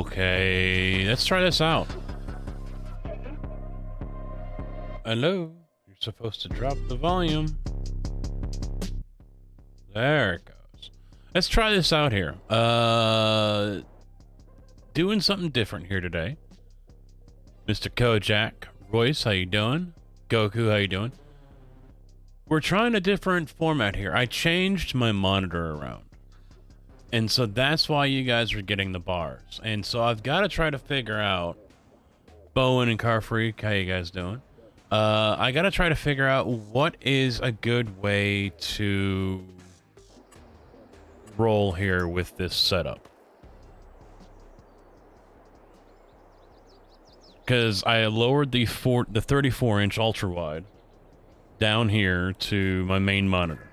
Okay, let's try this out. Hello, you're supposed to drop the volume. There it goes. Let's try this out here. Doing something different here today. Mr. Kojak, Royce, how you doing? Goku, how you doing? We're trying a different format here. I changed my monitor around. And so that's why you guys are getting the bars. And so I've got to try to figure out Bowen and Car Freak, how you guys doing? I gotta try to figure out what is a good way to roll here with this setup. Because I lowered the 34-inch ultra wide down here to my main monitor.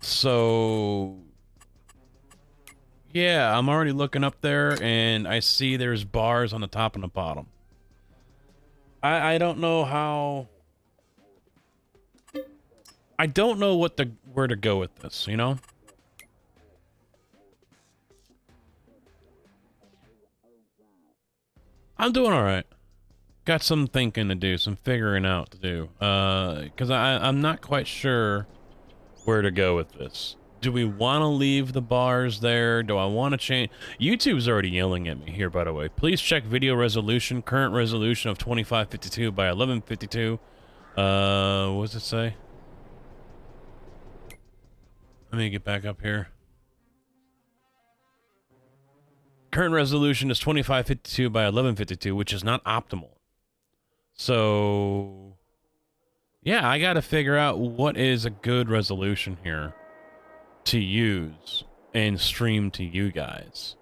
So yeah, I'm already looking up there, and I see there's bars on the top and the bottom. I don't know how. I don't know where to go with this, you know? I'm doing all right. Got some thinking to do, some figuring out to do. Because I'm not quite sure where to go with this. Do we want to leave the bars there? Do I want to change? YouTube's already yelling at me here, by the way. Please check video resolution. Current resolution of 2552 by 1152. What does it say? Let me get back up here. Current resolution is 2552 by 1152, which is not optimal. So, yeah, I got to figure out what is a good resolution here to use and stream to you guys.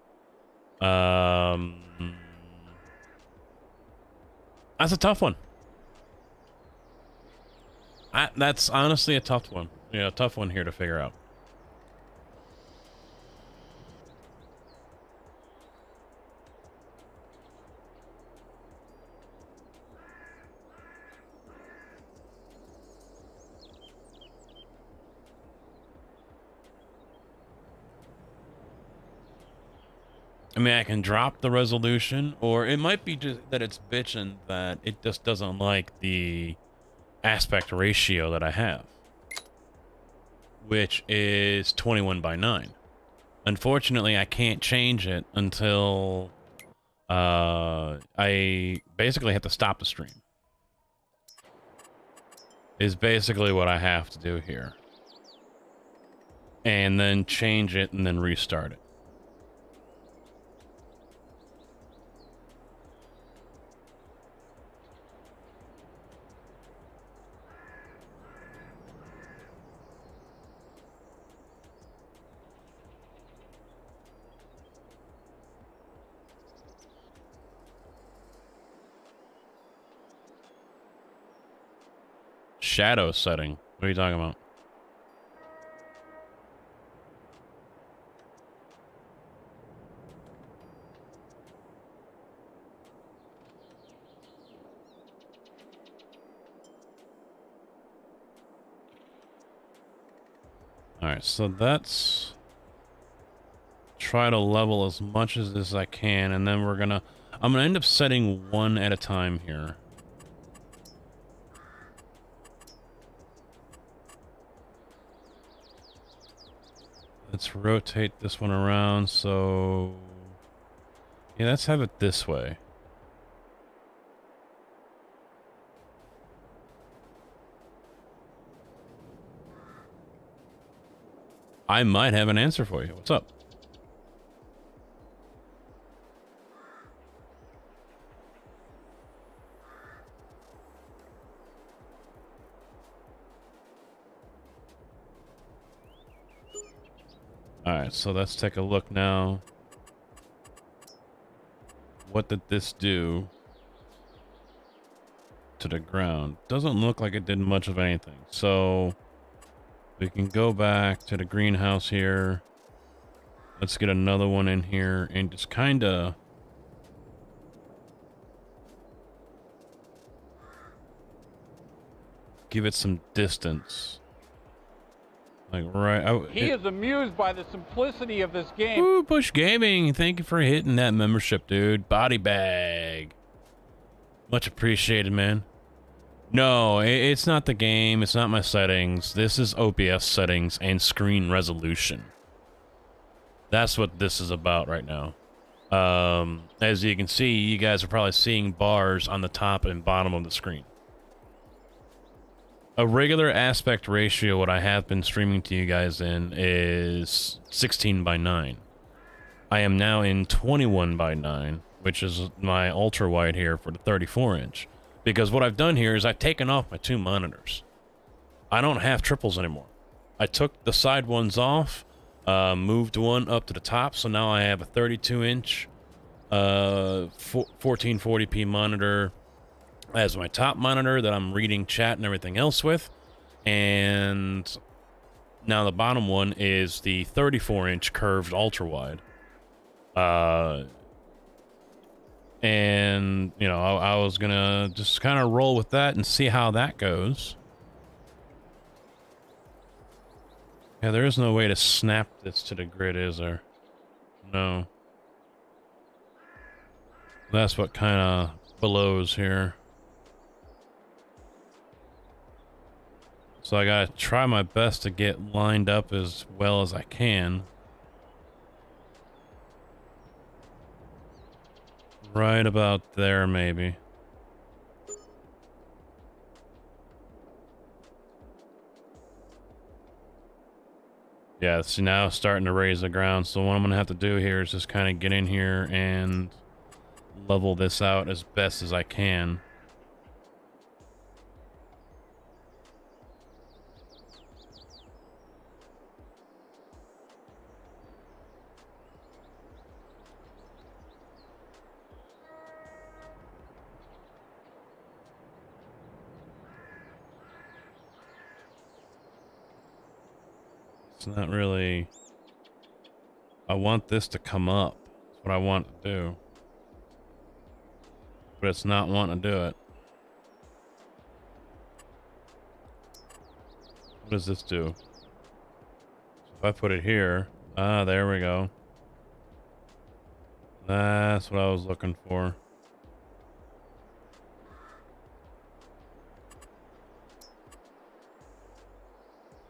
That's a tough one. That's honestly a tough one. Yeah, a tough one here to figure out. I mean, I can drop the resolution, or it might be just that it's bitching that it just doesn't like the aspect ratio that I have, which is 21:9. Unfortunately, I can't change it until I basically have to stop the stream. Is basically what I have to do here. And then change it and then restart it. Shadow setting. What are you talking about? Alright, so that's try to level as much as I can, and then I'm gonna end up setting one at a time here. Let's rotate this one around, so yeah, let's have it this way. I might have an answer for you. What's up? Alright, so let's take a look now. What did this do to the ground? Doesn't look like it did much of anything. So we can go back to the greenhouse here. Let's get another one in here and just kind of give it some distance. Like right. He is amused by the simplicity of this game. Ooh, Bush Gaming, thank you for hitting that membership, dude. Body bag. Much appreciated, man. No, it's not the game. It's not my settings. This is OBS settings and screen resolution. That's what this is about right now. As you can see, you guys are probably seeing bars on the top and bottom of the screen. A regular aspect ratio, what I have been streaming to you guys in, is 16:9. I am now in 21:9, which is my ultra wide here for the 34-inch. Because what I've done here is I've taken off my 2 monitors. I don't have triples anymore. I took the side ones off, moved one up to the top, so now I have a 32-inch 1440p monitor as my top monitor that I'm reading chat and everything else with. And now the bottom one is the 34-inch curved ultra wide. And, you know, I was gonna just kind of roll with that and see how that goes. Yeah, there is no way to snap this to the grid, is there? No. That's what kind of blows here. So I gotta try my best to get lined up as well as I can. Right about there, maybe. Yeah, see, now it's starting to raise the ground. So what I'm going to have to do here is just kind of get in here and level this out as best as I can. It's not really... I want this to come up. That's what I want to do. But it's not wanting to do it. What does this do? So if I put it here... Ah, there we go. That's what I was looking for.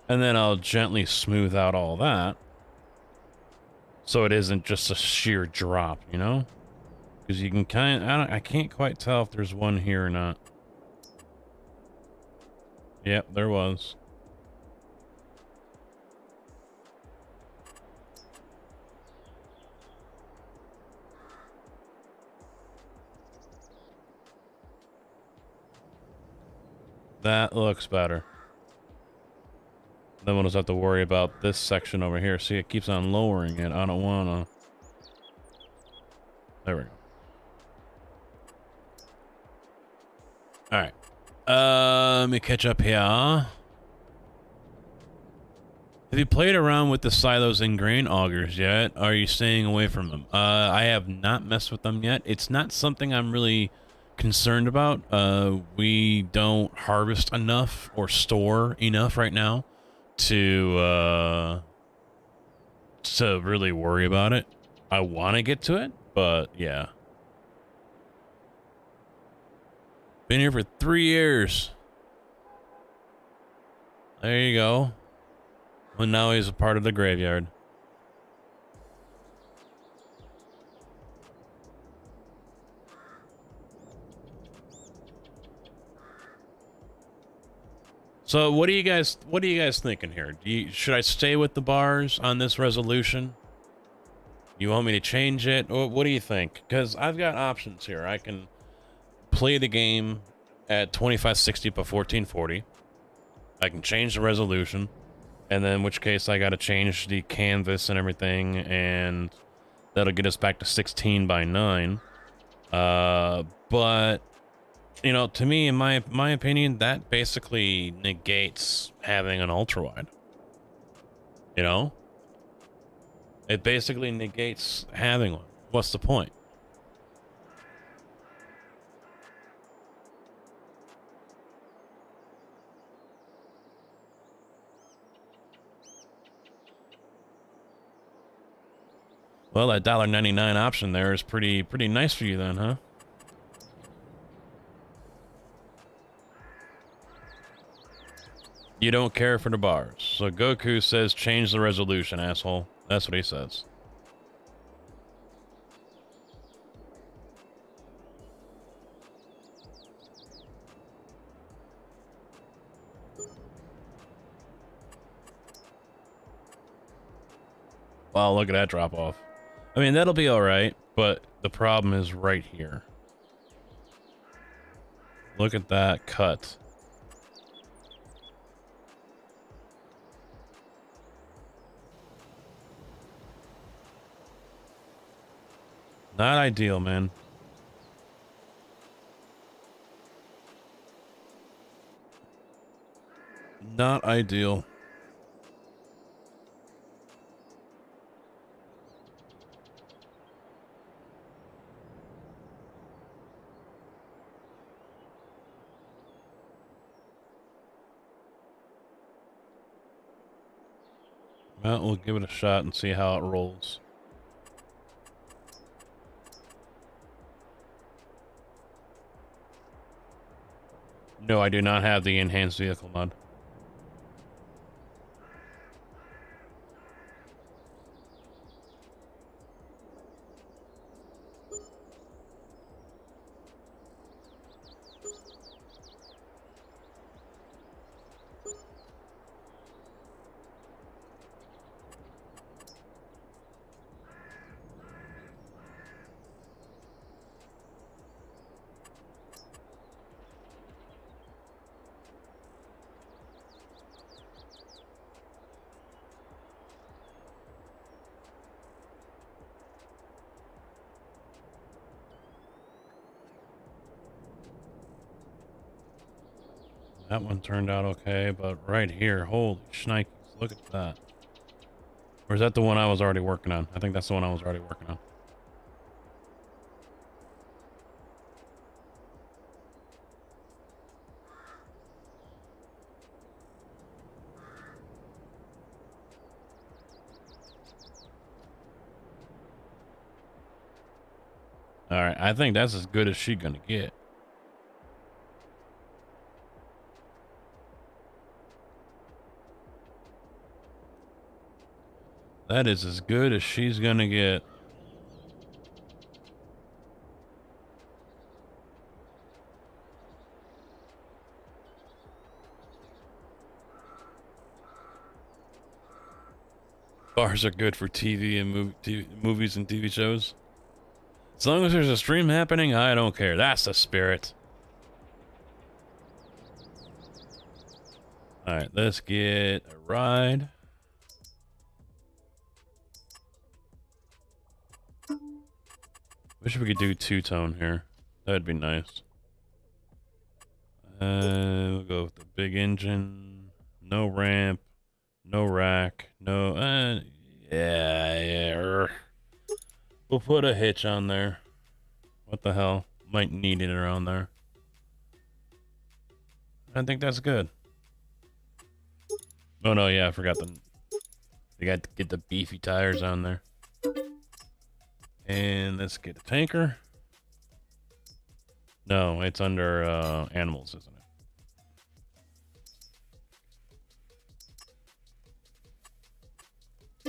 And then I'll gently smooth out all that. So it isn't just a sheer drop, you know? Because you can I can't quite tell if there's one here or not. Yep, there was. That looks better. Then we'll just have to worry about this section over here. See, it keeps on lowering it. I don't wanna... There we go. Alright. Let me catch up here. Have you played around with the silos and grain augers yet? Are you staying away from them? I have not messed with them yet. It's not something I'm really concerned about. We don't harvest enough or store enough right now to really worry about it. I want to get to it, but yeah. Been here for 3 years. There you go. And now he's a part of the graveyard. So what are you guys thinking here? Should I stay with the bars on this resolution? You want me to change it? Or what do you think? Because I've got options here. I can play the game at 2560 by 1440. I can change the resolution, and then in which case I got to change the canvas and everything, and that'll get us back to 16:9. But you know, to me, in my opinion, that basically negates having an ultra wide. You know, it basically negates having one. What's the point? Well, that $1.99 option there is pretty nice for you then, huh? You don't care for the bars. So Goku says change the resolution, asshole. That's what he says. Wow, look at that drop off. I mean, that'll be all right, but the problem is right here. Look at that cut. Not ideal, man. Not ideal. Well, we'll give it a shot and see how it rolls. No, I do not have the enhanced vehicle mod. That one turned out okay, but right here, holy shnikes, look at that. Or is that the one I was already working on? I think that's the one I was already working on. Alright, I think that's as good as she's gonna get. That is as good as she's gonna get. Bars are good for TV and movies and TV shows. As long as there's a stream happening, I don't care. That's the spirit. Alright, let's get a ride. Wish we could do two-tone here. That'd be nice. We'll go with the big engine. No ramp. No rack. No... yeah. We'll put a hitch on there. What the hell? Might need it around there. I think that's good. Oh no, yeah, I forgot they got to get the beefy tires on there. And let's get a tanker. No, it's under animals, isn't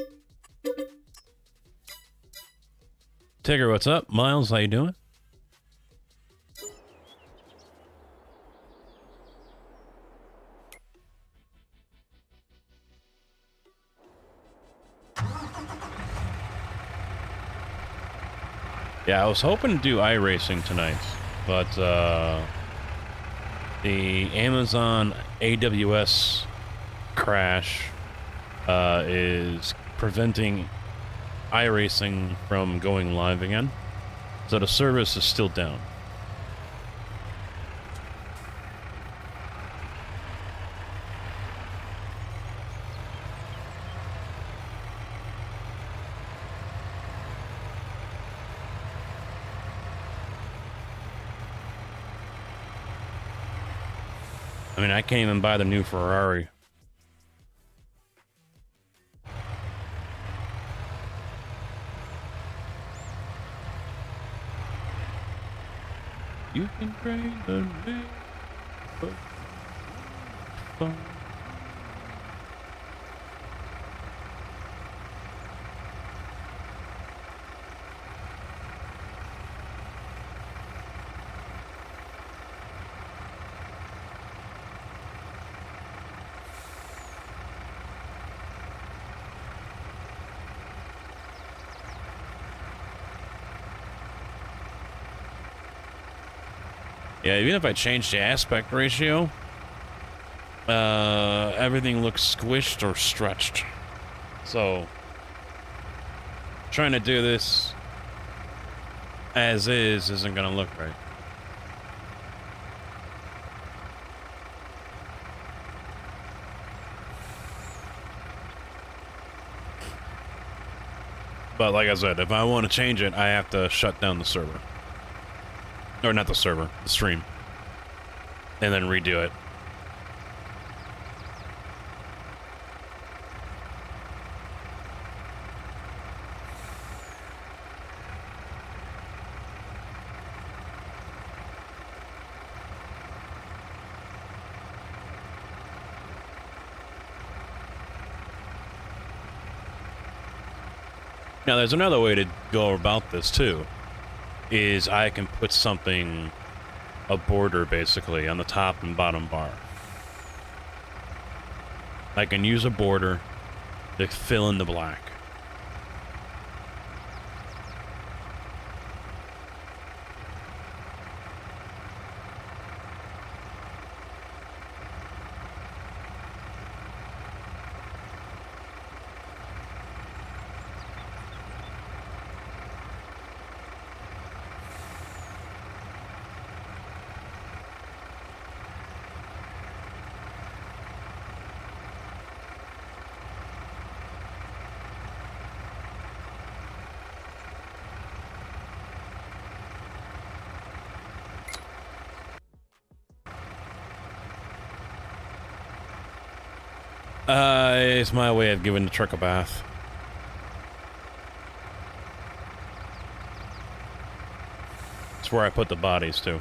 it? Tigger, what's up? Miles, how you doing? Yeah, I was hoping to do iRacing tonight, but the Amazon AWS crash is preventing iRacing from going live again, so the service is still down. I mean, I can't even buy the new Ferrari. You can trade the name, but Yeah, even if I change the aspect ratio, everything looks squished or stretched. So, trying to do this as is isn't gonna look right. But like I said, if I want to change it, I have to shut down the server. Or not the server, the stream. And then redo it. Now, there's another way to go about this, too. Is I can put something, a border, basically, on the top and bottom bar. I can use a border to fill in the black. It's my way of giving the truck a bath. It's where I put the bodies, too.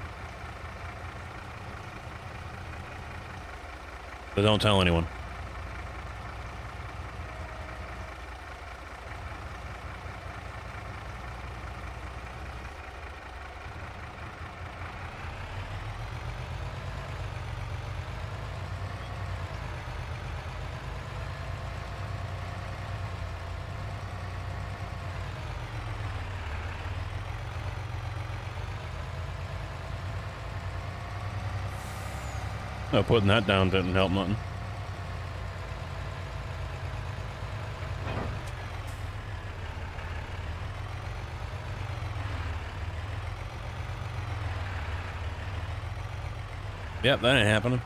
But don't tell anyone. Oh, putting that down didn't help nothing. Yep, that ain't happening.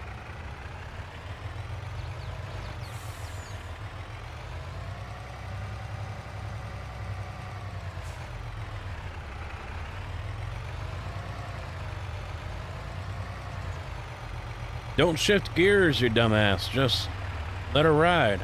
Don't shift gears, you dumbass. Just let her ride.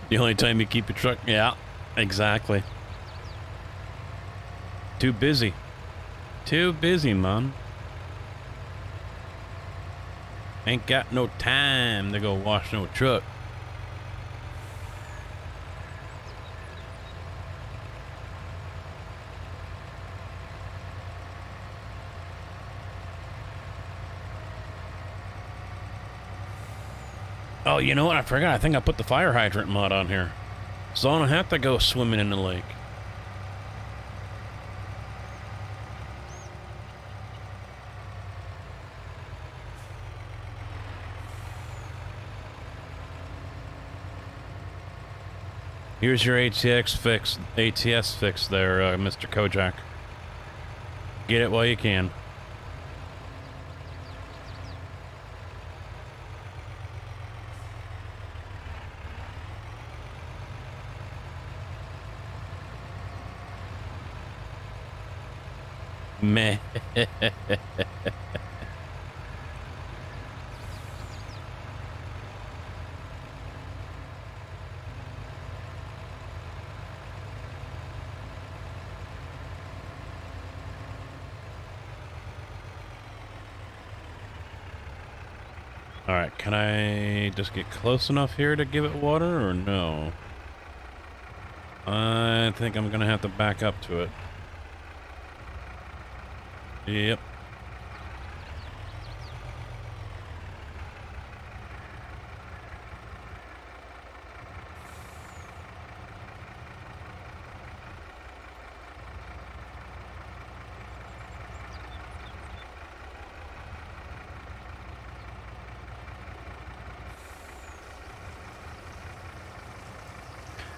The only time you keep your truck... Yeah, exactly. Too busy. Too busy, man. Ain't got no time to go wash no truck. Oh, you know what? I forgot. I think I put the fire hydrant mod on here. So I don't have to go swimming in the lake. Here's your ATS fix there, Mr. Kojak. Get it while you can. Meh. Alright, can I just get close enough here to give it water, or no? I think I'm gonna have to back up to it. Yep.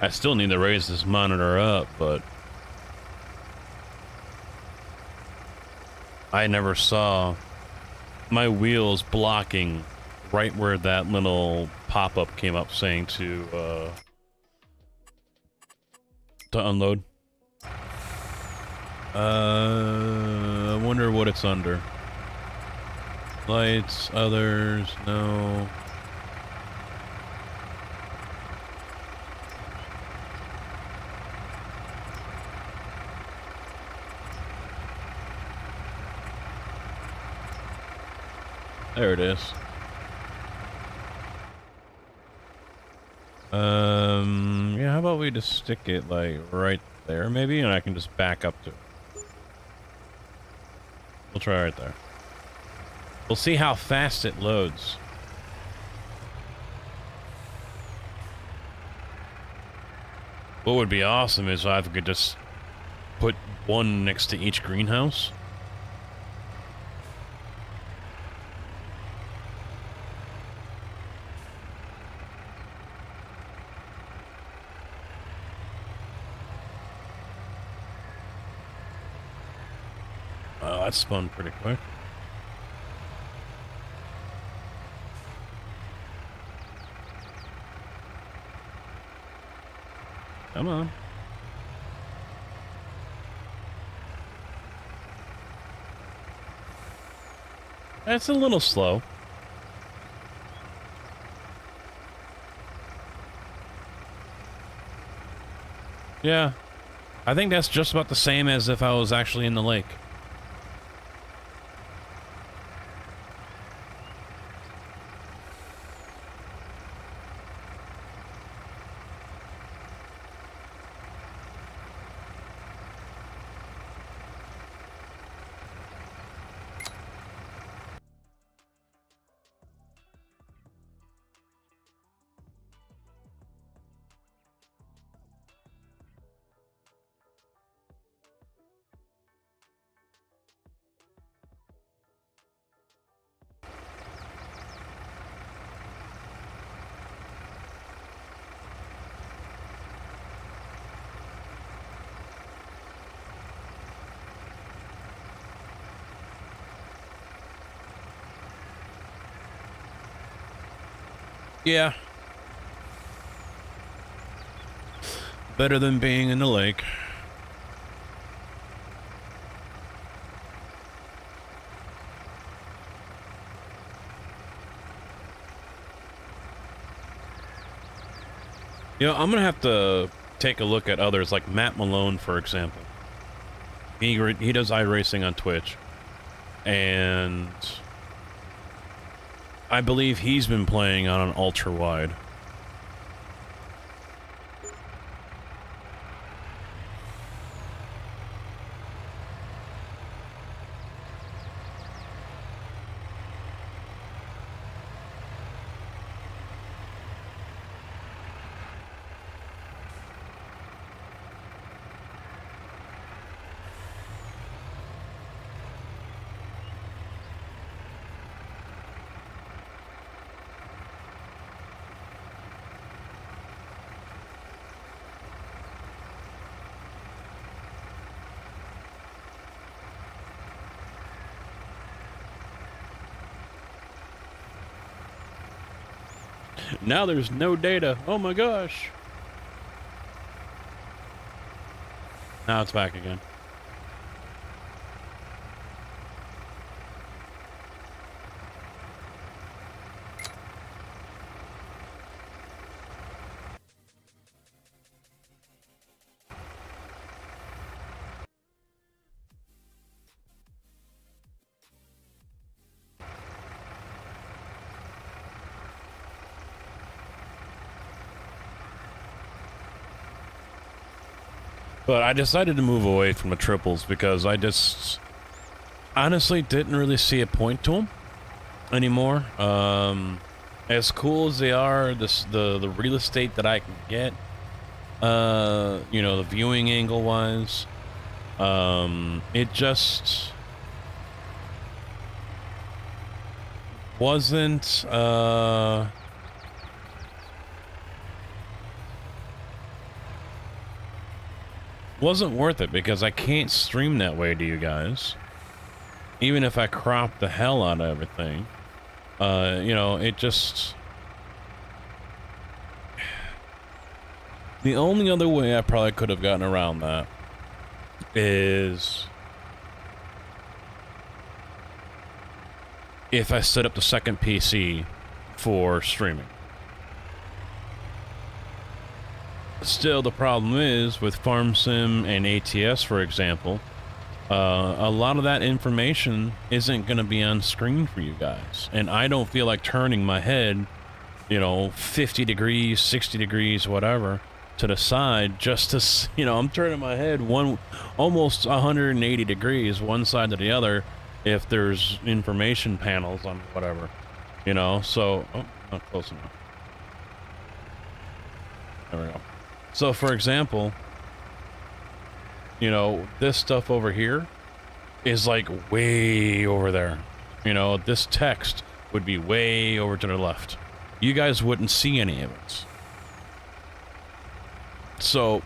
I still need to raise this monitor up, but I never saw my wheels blocking right where that little pop-up came up saying to unload. I wonder what it's under. Lights, others, no. There it is. Yeah, how about we just stick it, like, right there, maybe, and I can just back up to it. We'll try right there. We'll see how fast it loads. What would be awesome is if I could just put one next to each greenhouse. Oh, that spun pretty quick. Come on. That's a little slow. Yeah. I think that's just about the same as if I was actually in the lake. Yeah. Better than being in the lake. You know, I'm gonna have to take a look at others, like Matt Malone, for example. He does iRacing on Twitch, and I believe he's been playing on an ultra wide. Now there's no data. Oh my gosh. Now it's back again. But I decided to move away from the triples because I just honestly didn't really see a point to them anymore. As cool as they are, the real estate that I can get, you know, the viewing angle wise, it just wasn't worth it because I can't stream that way to you guys. Even if I crop the hell out of everything, you know, it just... The only other way I probably could have gotten around that is if I set up the second PC for streaming. Still, the problem is with FarmSim and ATS, for example, a lot of that information isn't going to be on screen for you guys. And I don't feel like turning my head, you know, 50 degrees, 60 degrees, whatever, to the side just to, you know, I'm turning my head almost 180 degrees, one side to the other, if there's information panels on whatever, you know, so, oh, not close enough. There we go. So, for example, you know, this stuff over here is like way over there. You know, this text would be way over to the left. You guys wouldn't see any of it. So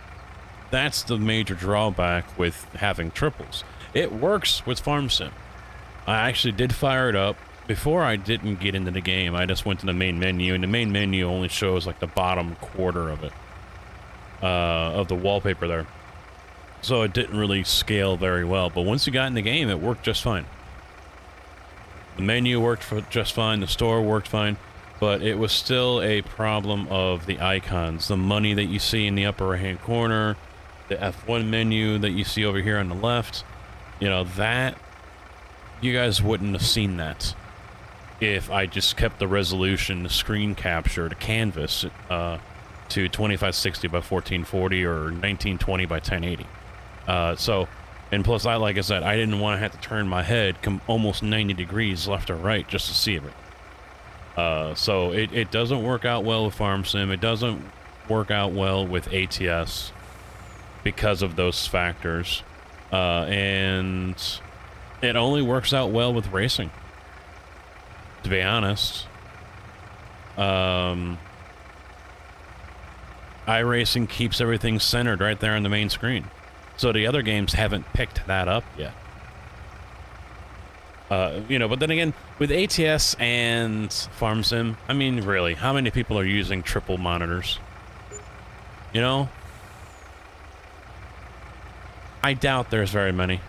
that's the major drawback with having triples. It works with FarmSim. I actually did fire it up. Before I didn't get into the game, I just went to the main menu, and the main menu only shows like the bottom quarter of it, of the wallpaper there. So it didn't really scale very well, but once you got in the game, it worked just fine. The menu worked just fine, the store worked fine, but it was still a problem of the icons. The money that you see in the upper right-hand corner, the F1 menu that you see over here on the left, you know, that, you guys wouldn't have seen that if I just kept the resolution, the screen capture, the canvas, to 2560 by 1440 or 1920 by 1080. So, and plus, like I said, I didn't want to have to turn my head almost 90 degrees left or right just to see it. So it doesn't work out well with FarmSim. It doesn't work out well with ATS because of those factors. And it only works out well with racing, to be honest. iRacing keeps everything centered right there on the main screen. So the other games haven't picked that up yet. You know, but then again, with ATS and FarmSim, I mean, really, how many people are using triple monitors? You know? I doubt there's very many.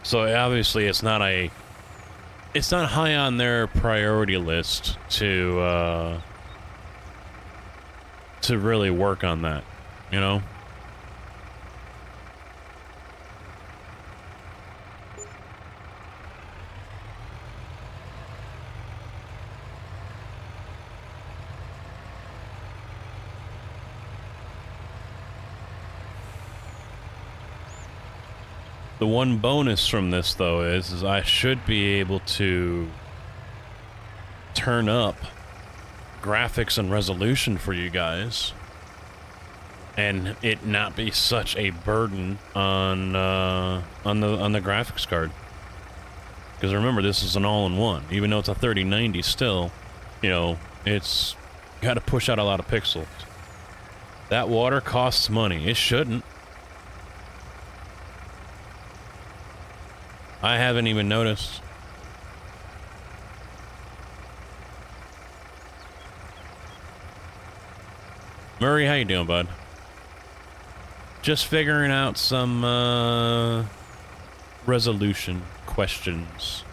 So obviously it's not high on their priority list to really work on that, you know? The one bonus from this, though, is I should be able to turn up graphics and resolution for you guys, and it not be such a burden on the graphics card. Because remember, this is an all-in-one. Even though it's a 3090, still, you know, it's got to push out a lot of pixels. That water costs money. It shouldn't. I haven't even noticed. Murray, how you doing, bud? Just figuring out some resolution questions.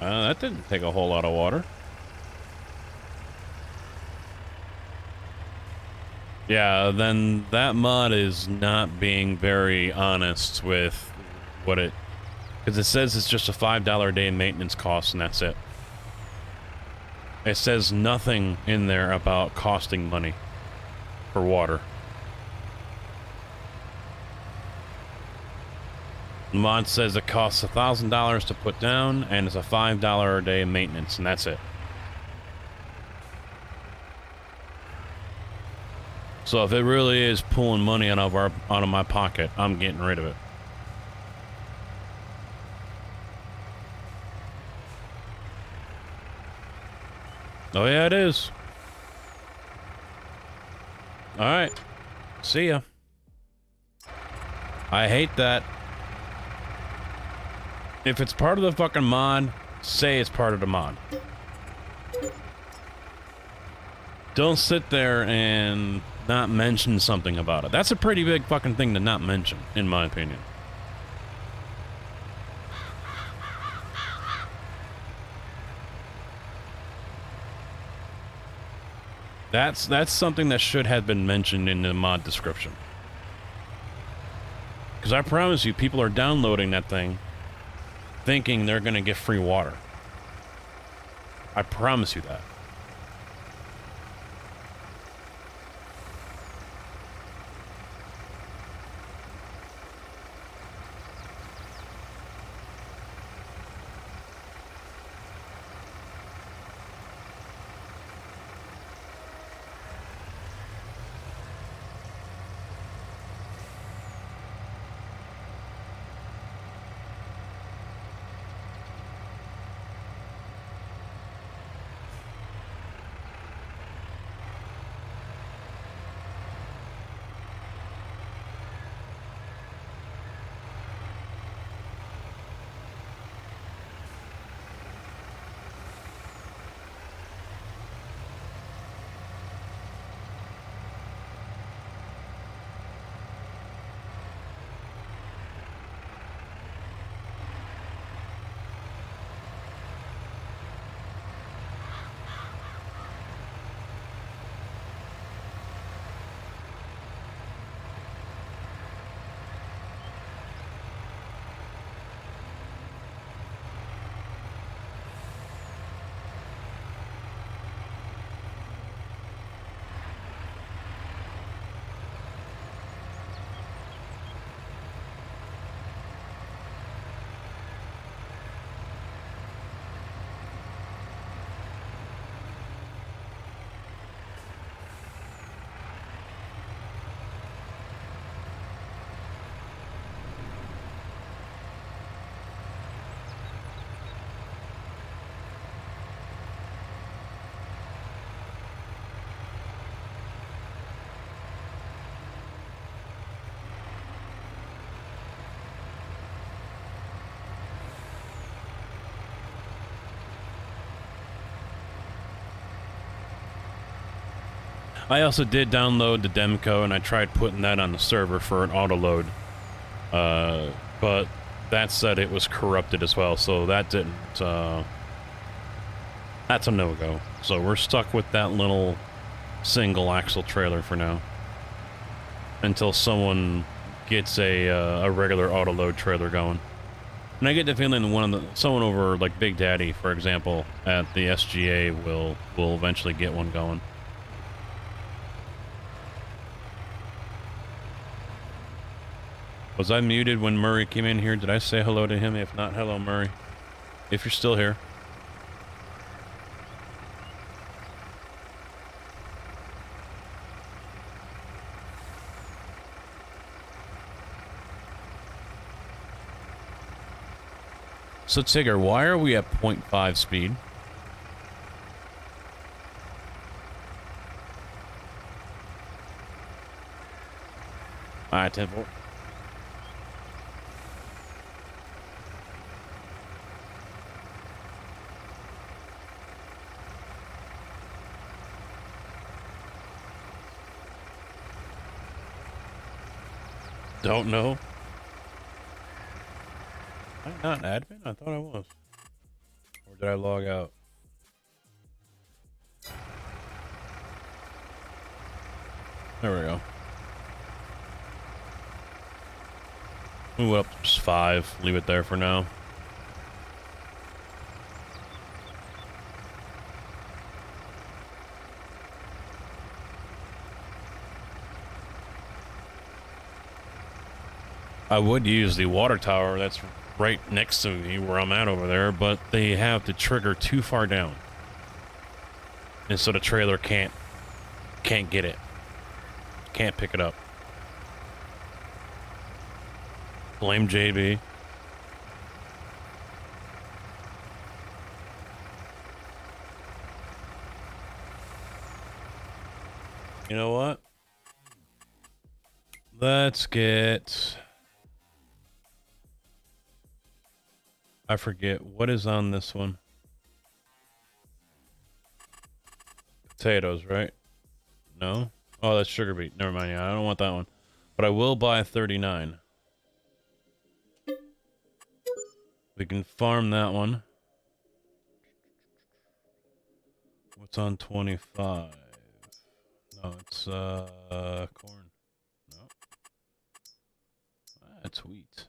That didn't take a whole lot of water. Yeah, then that mod is not being very honest with what it... Because it says it's just a $5 a day maintenance cost, and that's it. It says nothing in there about costing money for water. The mod says it costs $1,000 to put down, and it's a $5 a day maintenance, and that's it. So if it really is pulling money out of my pocket, I'm getting rid of it. Oh yeah, it is. All right. See ya. I hate that. If it's part of the fucking mod, say it's part of the mod. Don't sit there and not mention something about it. That's a pretty big fucking thing to not mention, in my opinion. That's something that should have been mentioned in the mod description. Because I promise you, people are downloading that thing thinking they're gonna get free water. I promise you that. I also did download the Demco, and I tried putting that on the server for an autoload. But that said, it was corrupted as well, so that didn't, that's a no-go. So we're stuck with that little single axle trailer for now. Until someone gets a regular autoload trailer going. And I get the feeling someone over, like Big Daddy, for example, at the SGA will eventually get one going. Was I muted when Murray came in here? Did I say hello to him? If not, hello, Murray. If you're still here. So, Tigger, why are we at 0.5 speed? Alright, 10-4. Don't know. Am I not an admin? I thought I was. Or did I log out? There we go. Move it up to just 5. Leave it there for now. I would use the water tower that's right next to me where I'm at over there, but they have the trigger too far down. And so the trailer can't get it. Can't pick it up. Blame JB. You know what? Let's get... I forget. What is on this one? Potatoes, right? No? Oh, that's sugar beet. Never mind. Yeah, I don't want that one. But I will buy 39. We can farm that one. What's on 25? No, it's corn. No. That's wheat.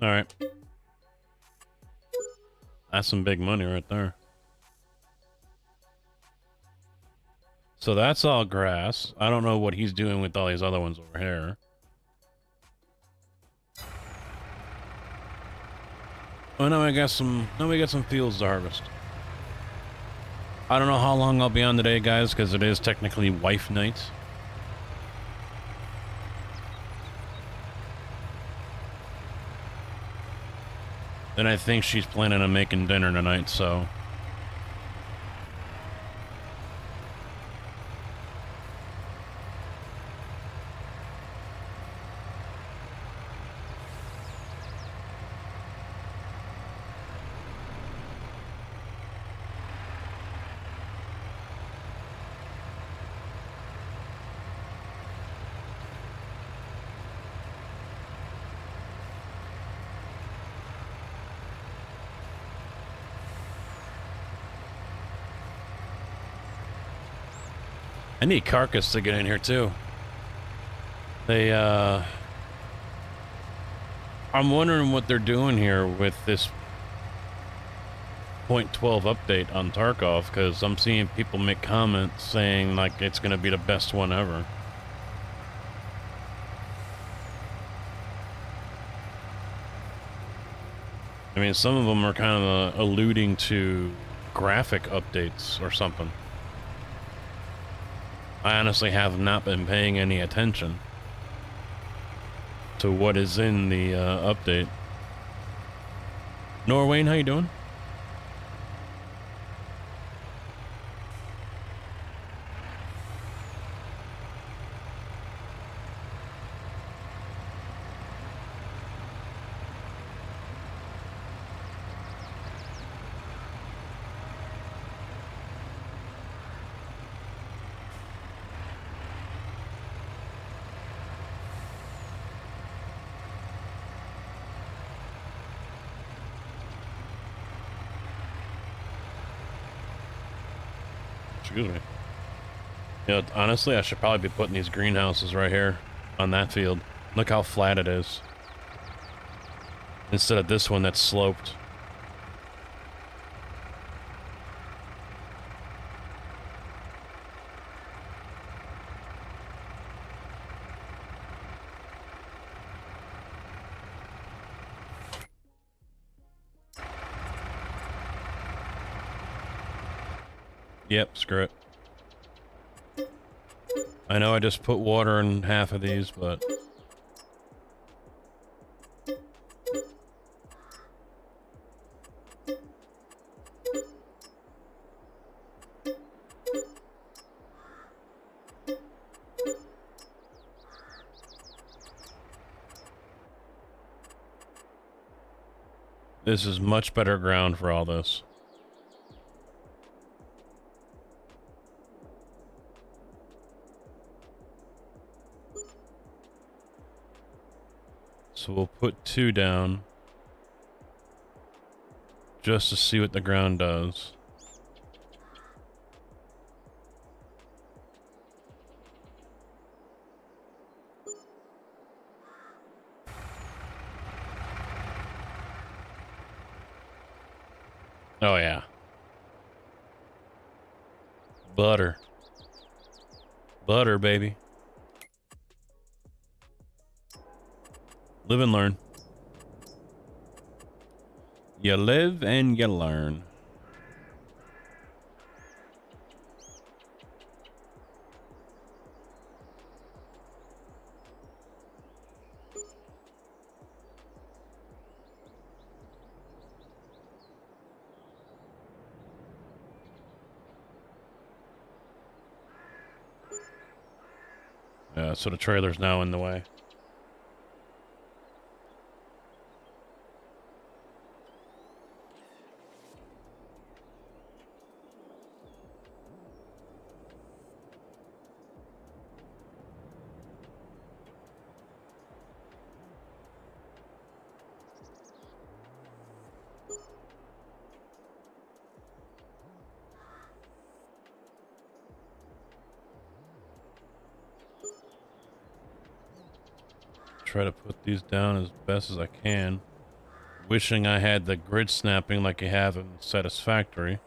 All right. That's some big money right there. So that's all grass. I don't know what he's doing with all these other ones over here. Oh, now we got some fields to harvest. I don't know how long I'll be on today, guys, because it is technically wife night. And I think she's planning on making dinner tonight, so... I need Carcass to get in here, too. They, I'm wondering what they're doing here with this .12 update on Tarkov, because I'm seeing people make comments saying, like, it's going to be the best one ever. I mean, some of them are kind of alluding to graphic updates or something. I honestly have not been paying any attention to what is in the update. Norwayne, how you doing? Excuse me. You know, honestly, I should probably be putting these greenhouses right here on that field. Look how flat it is. Instead of this one that's sloped. Yep, screw it. I know I just put water in half of these, but... This is much better ground for all this. So we'll put 2 down just to see what the ground does. Oh yeah. Butter. Butter, baby. Live and learn. You live and you learn. Yeah, so the trailer's now in the way. Try to put these down as best as I can. Wishing I had the grid snapping like you have in Satisfactory.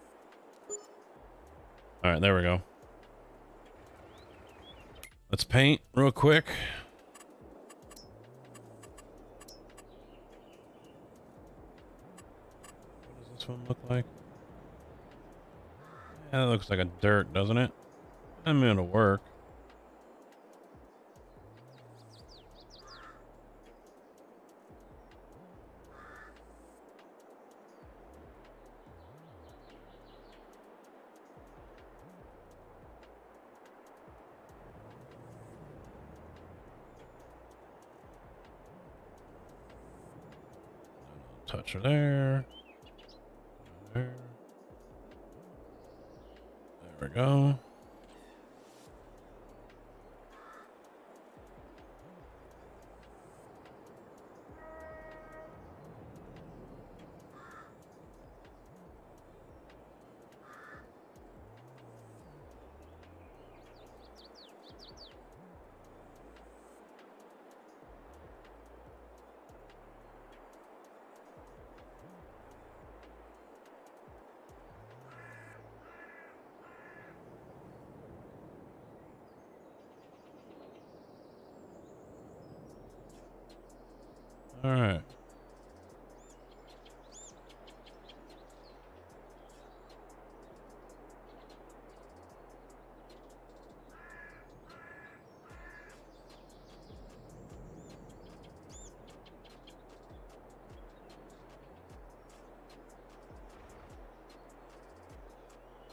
Alright, there we go. Let's paint real quick. What does this one look like? Yeah, that looks like a dirt, doesn't it? I mean, it'll work. Touch her there. There. There we go. All right.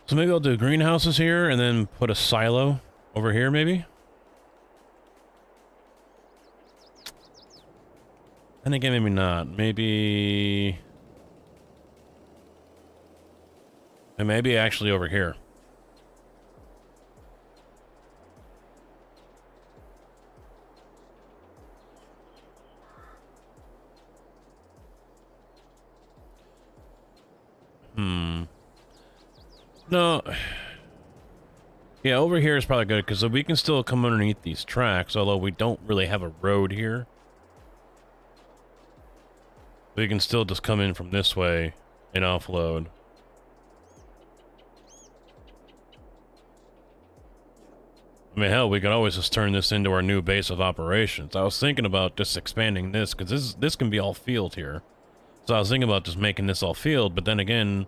So maybe I'll do greenhouses here and then put a silo over here, maybe? And again, maybe not. Maybe... And maybe actually over here. No. Yeah, over here is probably good, because we can still come underneath these tracks, although we don't really have a road here. We can still just come in from this way and offload. I mean, hell, we could always just turn this into our new base of operations. I was thinking about just expanding this, because this can be all field here. So I was thinking about just making this all field, but then again,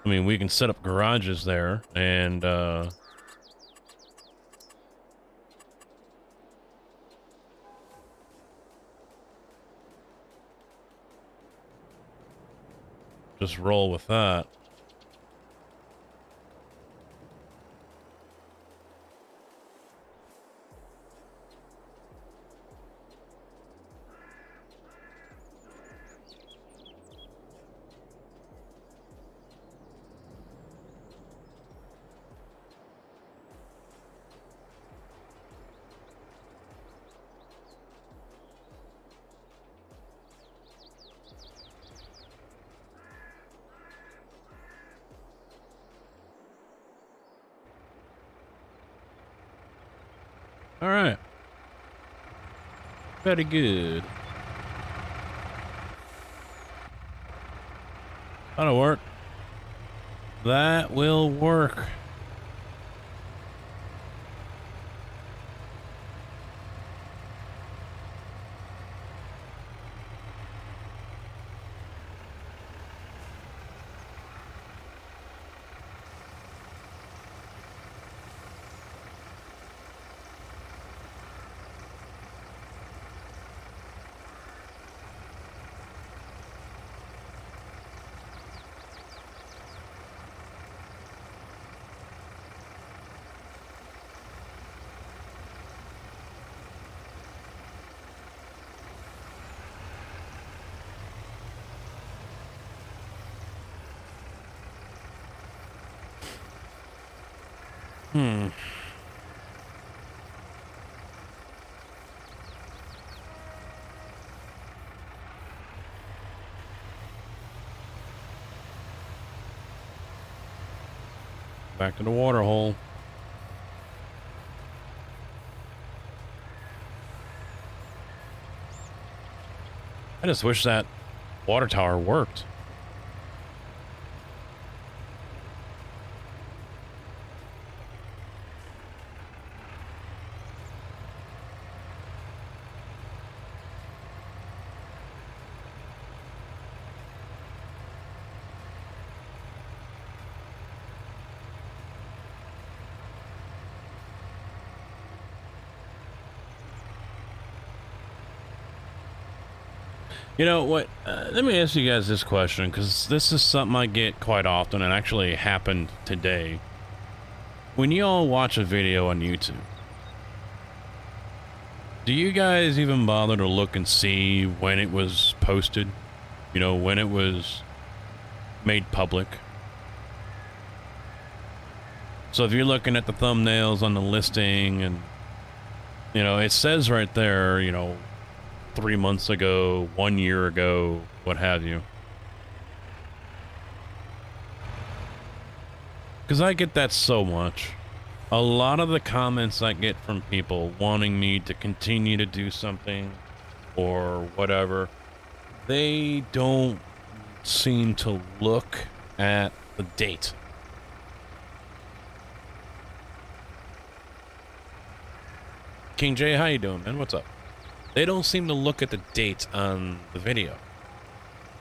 I mean, we can set up garages there, and, just roll with that. All right. Very good. That'll work. That will work. Back to the water hole. I just wish that water tower worked. You know what? Let me ask you guys this question, because this is something I get quite often and actually happened today. When you all watch a video on YouTube, do you guys even bother to look and see when it was posted? You know, when it was made public? So if you're looking at the thumbnails on the listing and, you know, it says right there, you know, 3 months ago, 1 year ago, what have you. Because I get that so much. A lot of the comments I get from people wanting me to continue to do something or whatever, they don't seem to look at the date. King J, how you doing, man? What's up? They don't seem to look at the date on the video.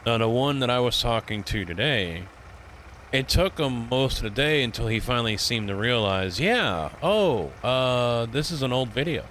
Now, the one that I was talking to today, it took him most of the day until he finally seemed to realize, yeah, oh, this is an old video.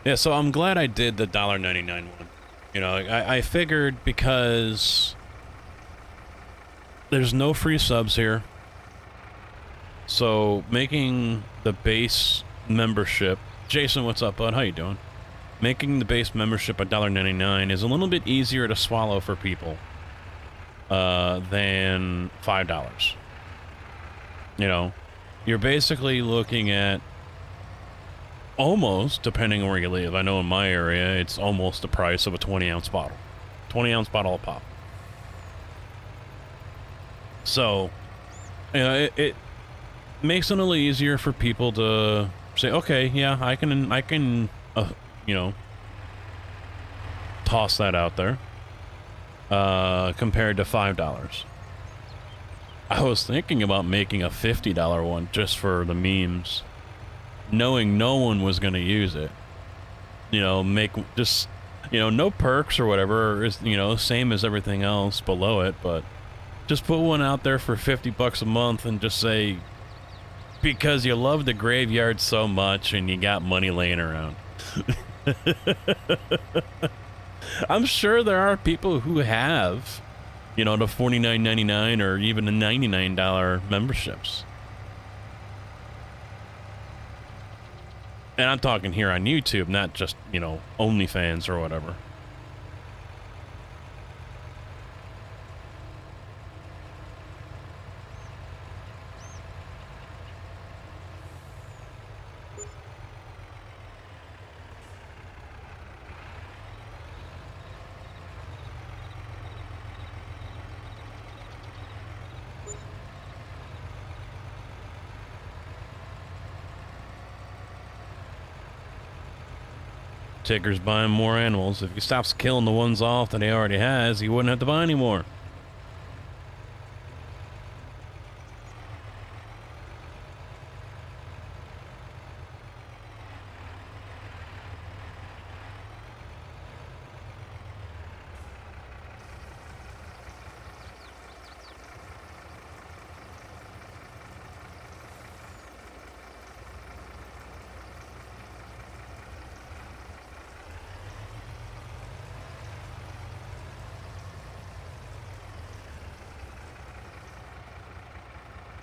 Yeah, so I'm glad I did the $1.99 one. You know, I figured because there's no free subs here. So making the base membership... Jason, what's up, bud? How you doing? Making the base membership $1.99 is a little bit easier to swallow for people than $5. You know, you're basically looking at almost, depending on where you live. I know in my area, it's almost the price of a 20-ounce bottle. 20-ounce bottle of pop. So, you know, it makes it a little easier for people to say, okay, yeah, I can, you know, toss that out there, compared to $5. I was thinking about making a $50 one just for the memes, knowing no one was going to use it. You know, make just, you know, no perks or whatever, is, you know, same as everything else below it, but just put one out there for $50 a month and just say, because you love the graveyard so much and you got money laying around. I'm sure there are people who have, you know, the $49.99 or even the $99 memberships. And I'm talking here on YouTube, not just, you know, OnlyFans or whatever. Tigger's buying more animals. If he stops killing the ones off that he already has, he wouldn't have to buy any more.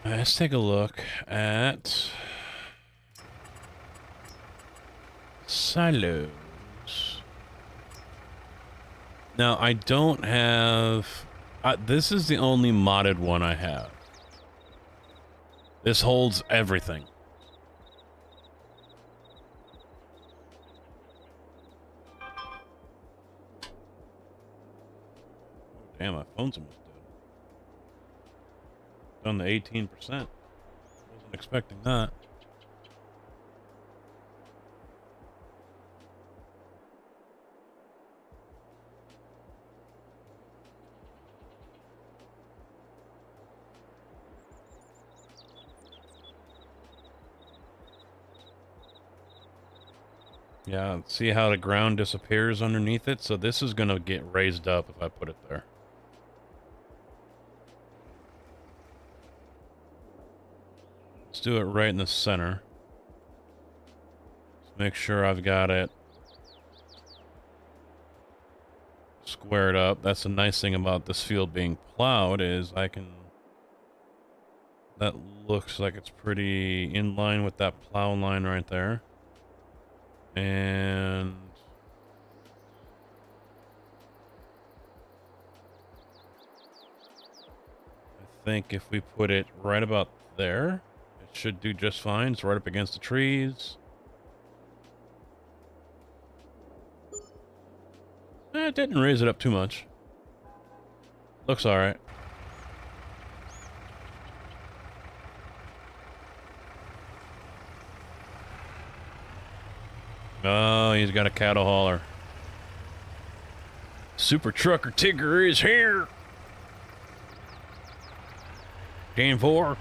Let's take a look at silos. Now, I don't have... this is the only modded one I have. This holds everything. Damn, my phone's almost dead. Down to 18%. Wasn't expecting that. Yeah, see how the ground disappears underneath it? So this is gonna get raised up if I put it there. Let's do it right in the center. Let's make sure I've got it squared up. That's the nice thing about this field being plowed is I can... That looks like it's pretty in line with that plow line right there. And... I think if we put it right about there, it should do just fine. It's right up against the trees. It didn't raise it up too much. Looks alright. Oh, he's got a cattle hauler. Super Trucker Tigger is here. Game 4.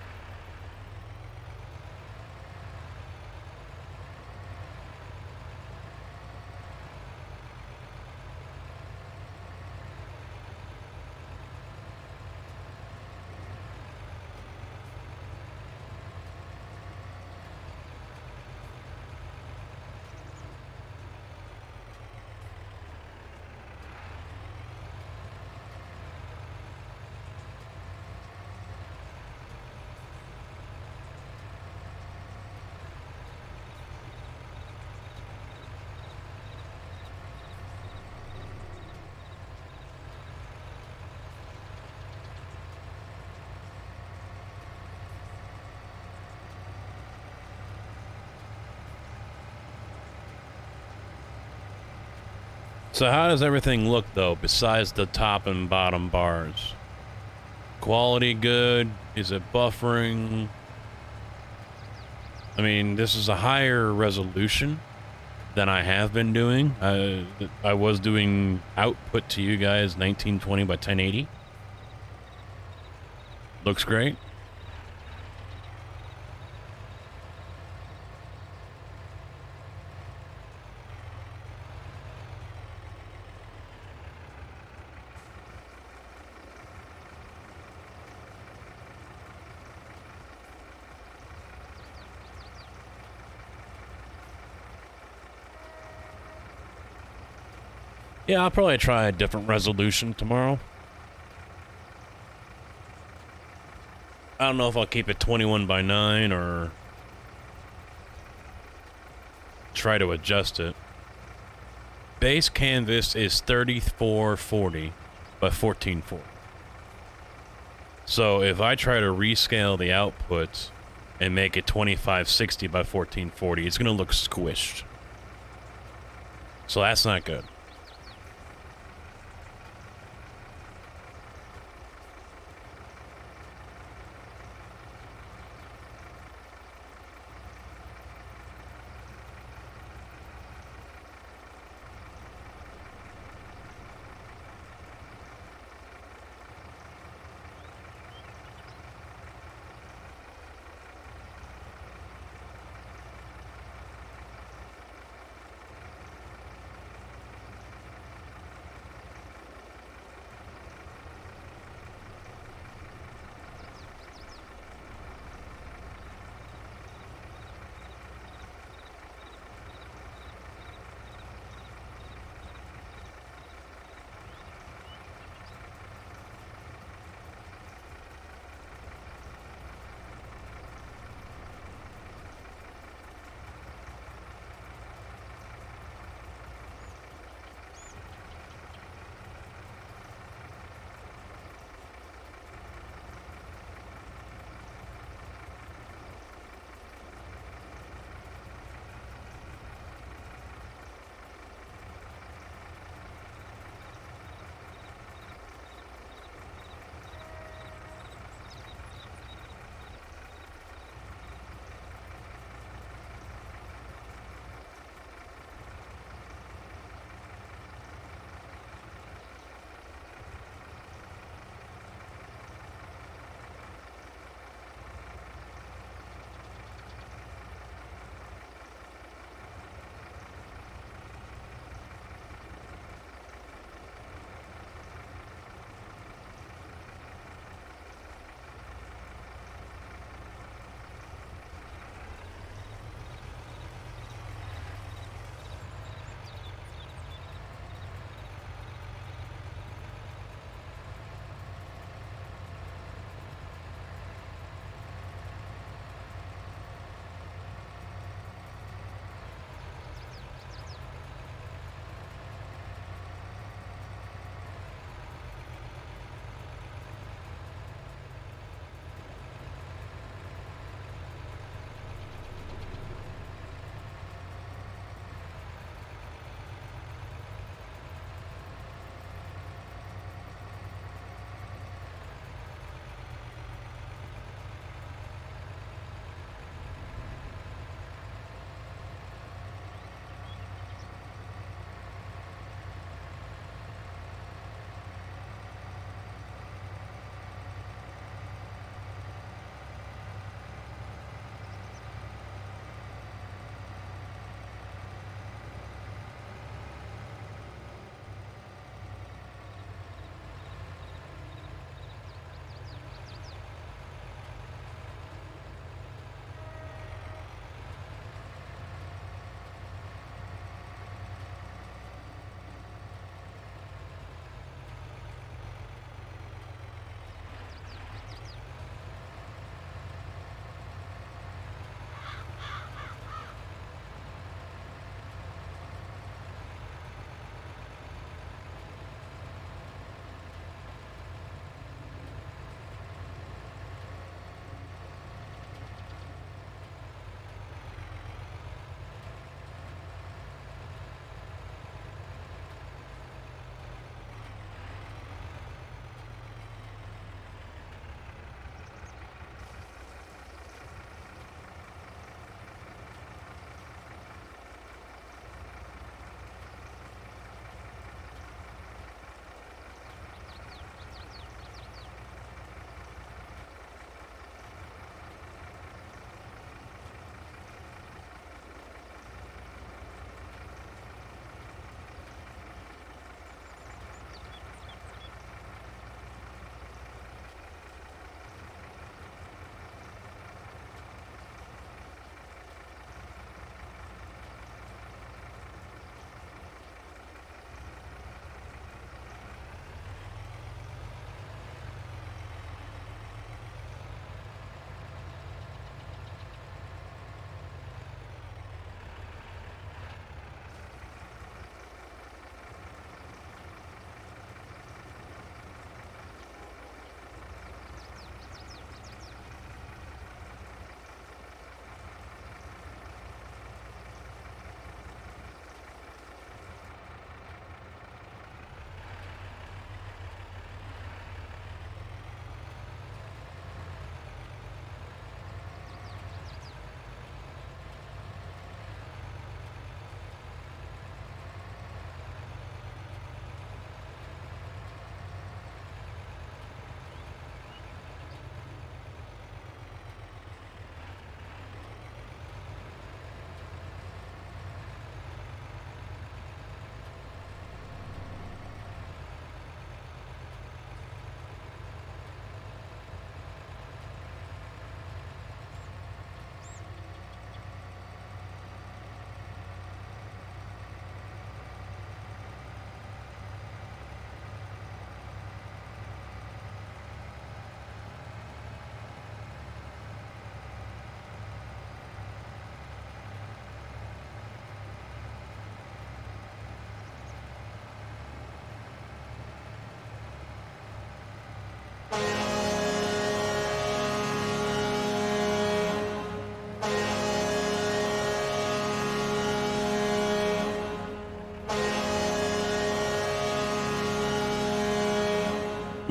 So how does everything look, though, besides the top and bottom bars? Quality good? Is it buffering? I mean, this is a higher resolution than I have been doing. I was doing output to you guys 1920 by 1080. Looks great. Yeah, I'll probably try a different resolution tomorrow. I don't know if I'll keep it 21 by 9 or try to adjust it. Base canvas is 3440 by 1440. So if I try to rescale the output and make it 2560 by 1440, it's going to look squished. So that's not good.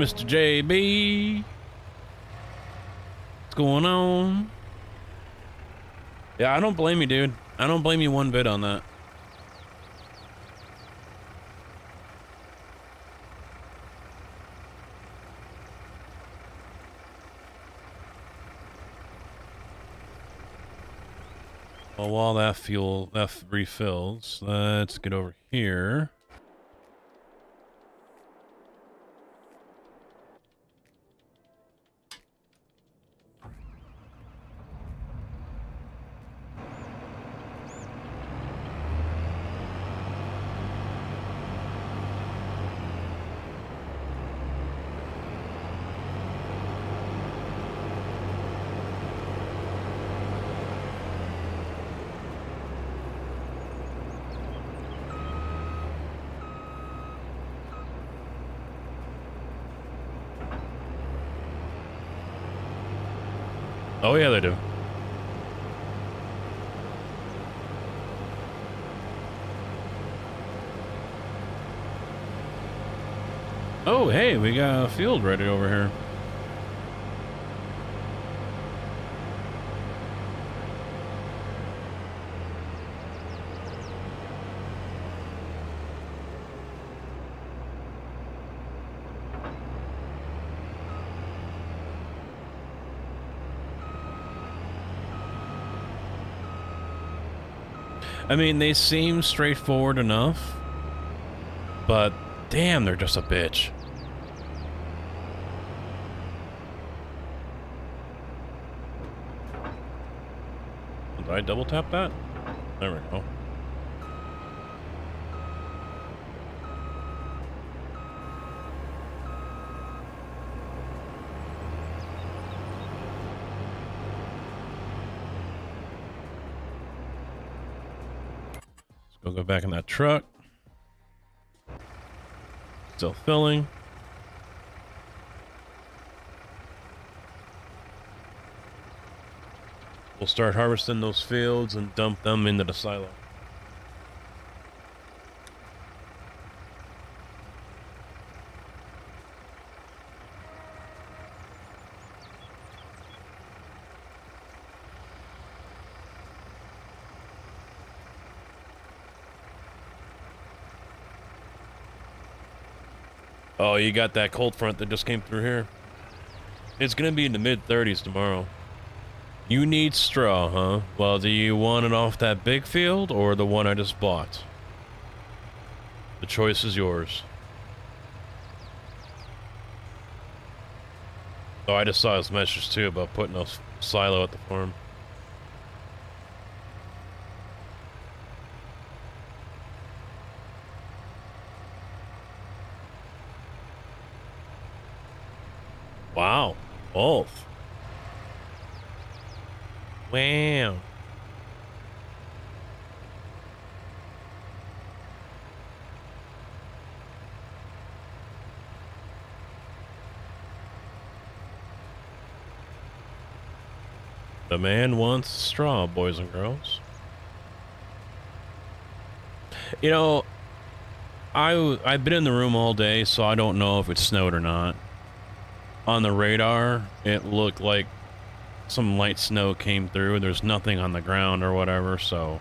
Mr. JB. What's going on? Yeah, I don't blame you, dude. I don't blame you one bit on that. Well, while that refills, let's get over here. Oh yeah, they do. Oh, hey, we got a field ready over here. I mean, they seem straightforward enough, but damn, they're just a bitch. Did I double tap that? There we go. Let's go back in that truck. Still filling. We'll start harvesting those fields and dump them into the silo. Oh, you got that cold front that just came through here. It's gonna be in the mid-30s tomorrow. You need straw, huh? Well, do you want it off that big field or the one I just bought? The choice is yours. Oh, I just saw his message too about putting a silo at the farm. Wow, both. Wow. The man wants straw, boys and girls. You know, I've been in the room all day, so I don't know if it snowed or not. On the radar, it looked like some light snow came through. There's nothing on the ground or whatever, so...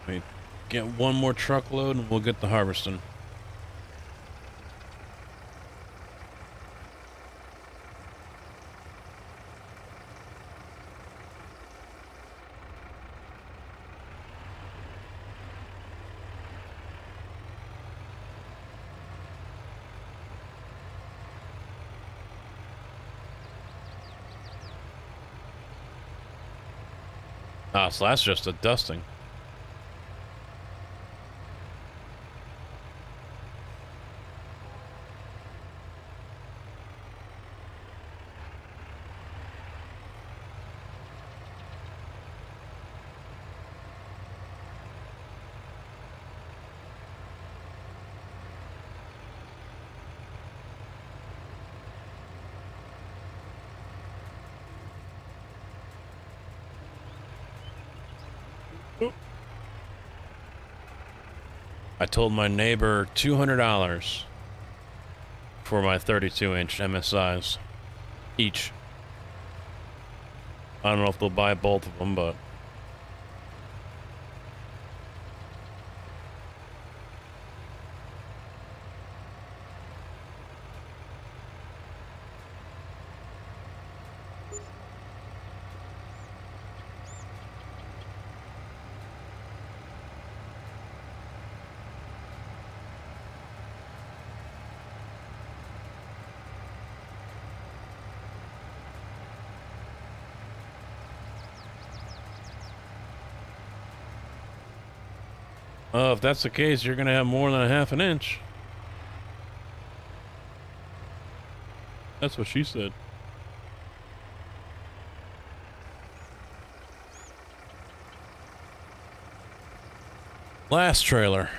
Wait, get one more truckload and we'll get the harvesting. Ah, so that's just a dusting. I told my neighbor $200 for my 32-inch MSIs each. I don't know if they'll buy both of them, but if that's the case, you're gonna have more than a half an inch. That's what she said. Last trailer.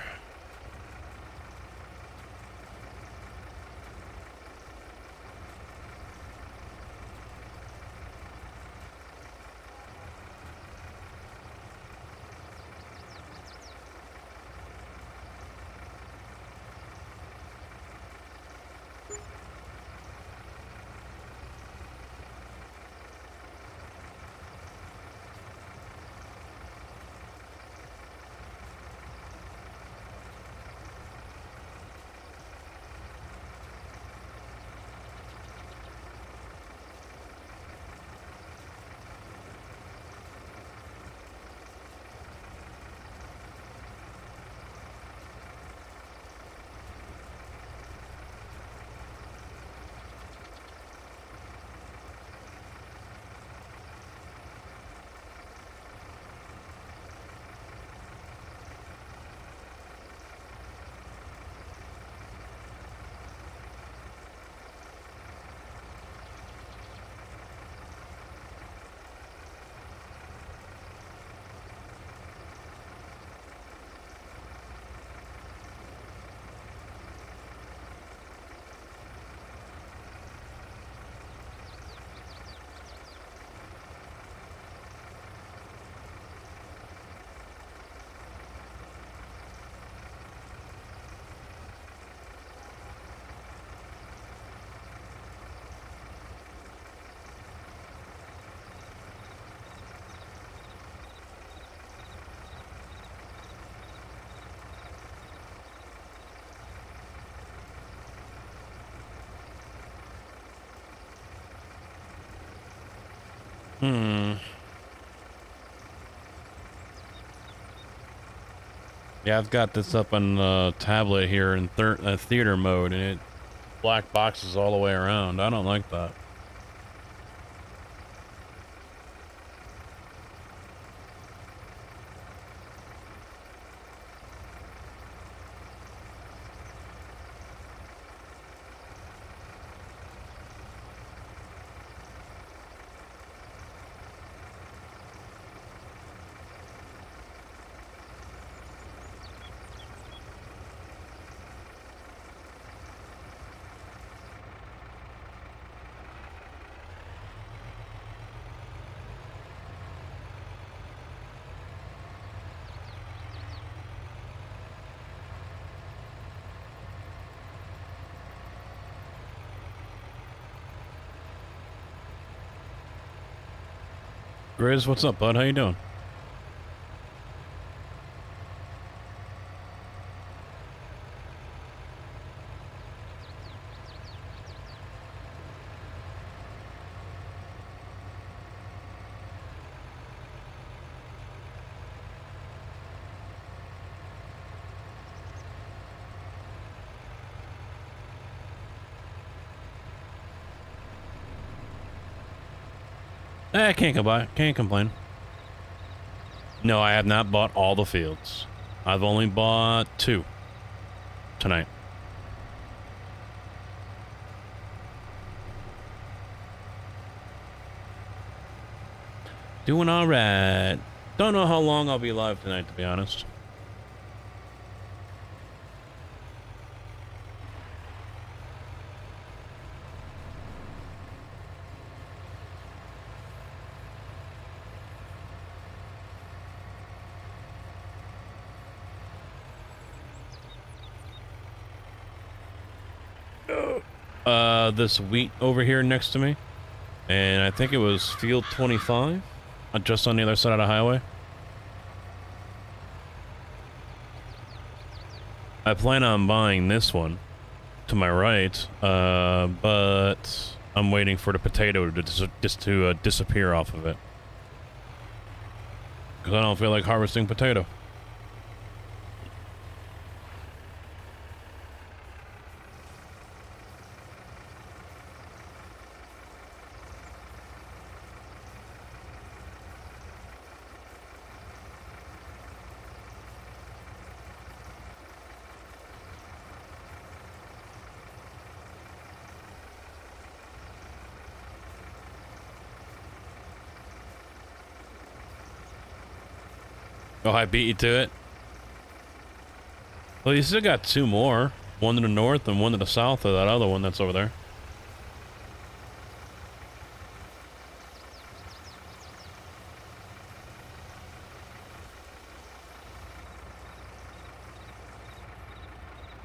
Yeah, I've got this up on the tablet here in theater mode, and it black boxes all the way around. I don't like that. Grizz, what's up, bud? How you doing? I can't complain. Can't complain. No, I have not bought all the fields. I've only bought 2 tonight. Doing all right. Don't know how long I'll be live tonight, to be honest. This wheat over here next to me, and I think it was field 25, just on the other side of the highway. I plan on buying this one to my right, but I'm waiting for the potato to disappear off of it, because I don't feel like harvesting potato. Oh, I beat you to it? Well, you still got 2 more. One to the north and one to the south of that other one that's over there.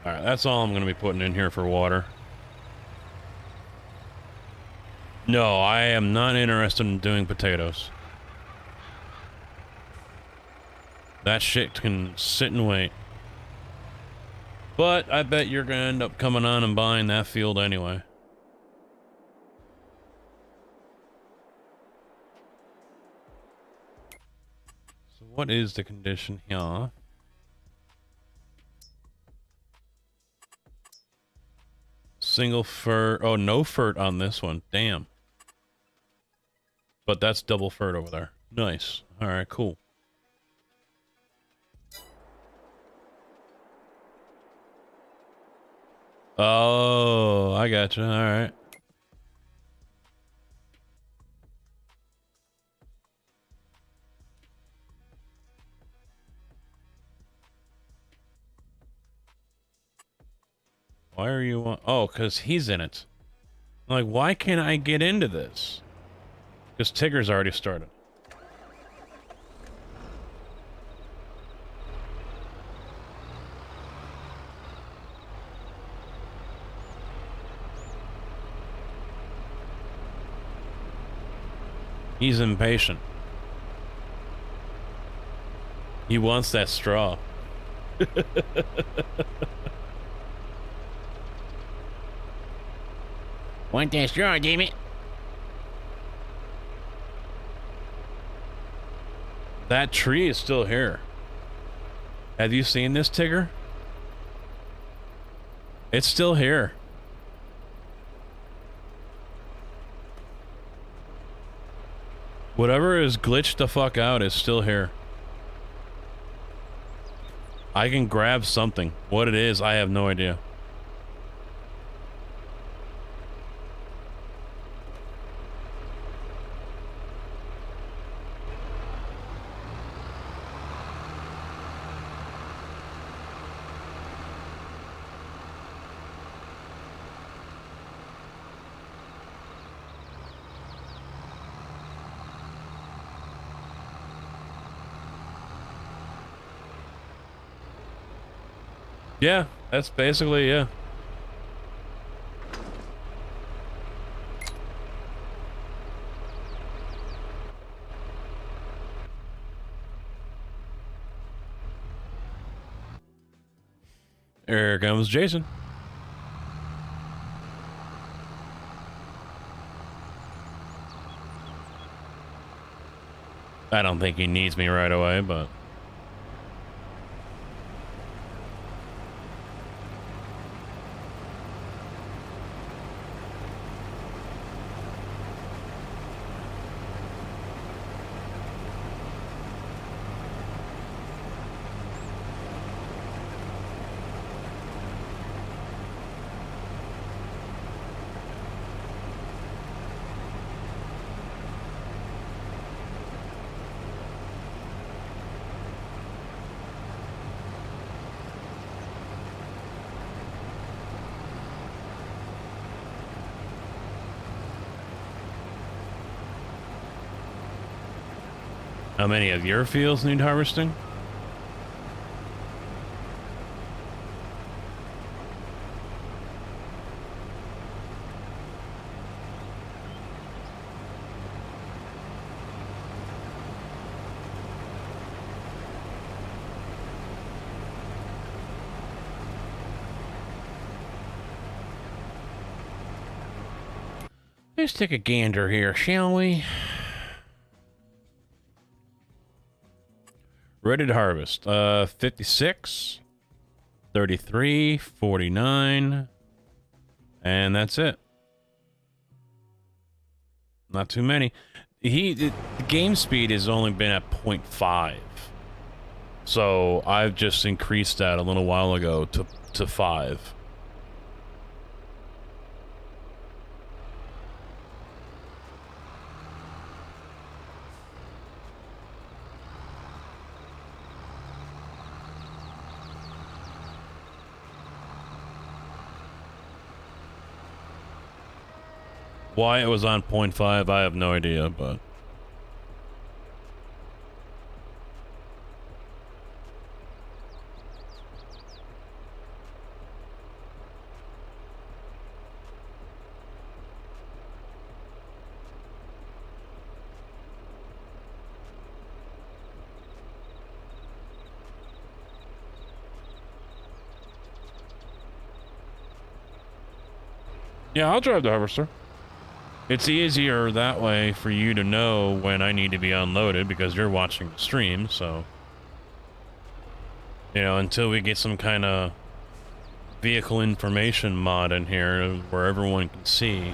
Alright, that's all I'm going to be putting in here for water. No, I am not interested in doing potatoes. That shit can sit and wait. But I bet you're gonna end up coming on and buying that field anyway. So what is the condition here? Single fert. Oh, no fert on this one. Damn. But that's double fert over there. Nice. Alright, cool. Oh, I gotcha. All right. Why are you on? Oh, because he's in it. I'm like, why can't I get into this? Because Tigger's already started. He's impatient. He wants that straw. Want that straw, damn it. That tree is still here. Have you seen this, Tigger? It's still here. Whatever is glitched the fuck out is still here. I can grab something. What it is, I have no idea. Yeah, that's basically, yeah. Here comes Jason. I don't think he needs me right away, but... How many of your fields need harvesting? Let's take a gander here, shall we? Ready to harvest. 56, 33, 49, and that's it. Not too many. The game speed has only been at 0.5. So I've just increased that a little while ago to 5. Why it was on 0.5, I have no idea, but... Yeah, I'll drive the harvester. It's easier that way for you to know when I need to be unloaded because you're watching the stream, so... You know, until we get some kind of vehicle information mod in here where everyone can see.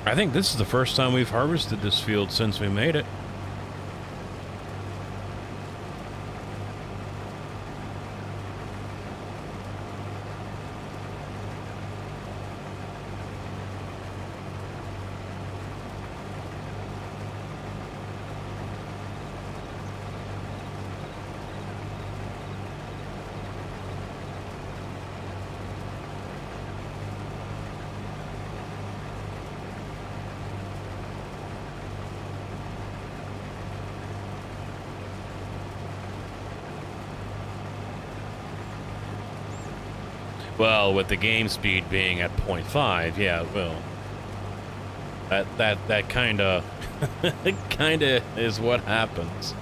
I think this is the first time we've harvested this field since we made it. Well, with the game speed being at 0.5, yeah, it will. That kinda kinda is what happens.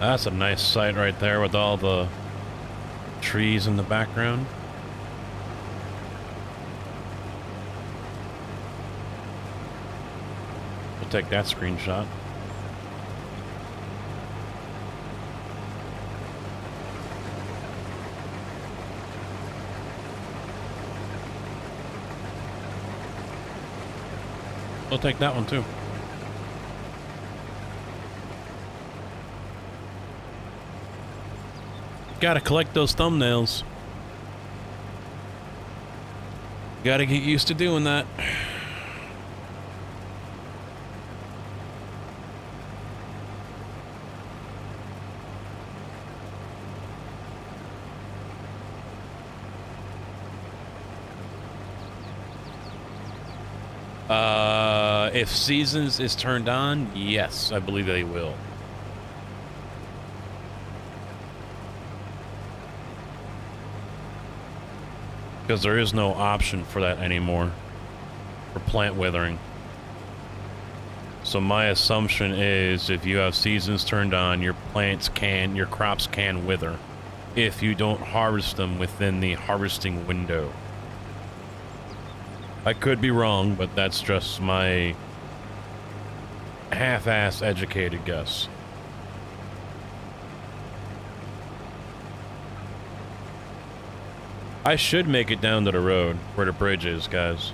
That's a nice sight right there with all the trees in the background. We'll take that screenshot. We'll take that one too. Gotta collect those thumbnails. Gotta get used to doing that. If Seasons is turned on, yes, I believe they will. Because there is no option for that anymore. For plant withering. So my assumption is if you have Seasons turned on, your crops can wither. If you don't harvest them within the harvesting window. I could be wrong, but that's just my half-ass educated guess. I should make it down to the road where the bridge is, guys.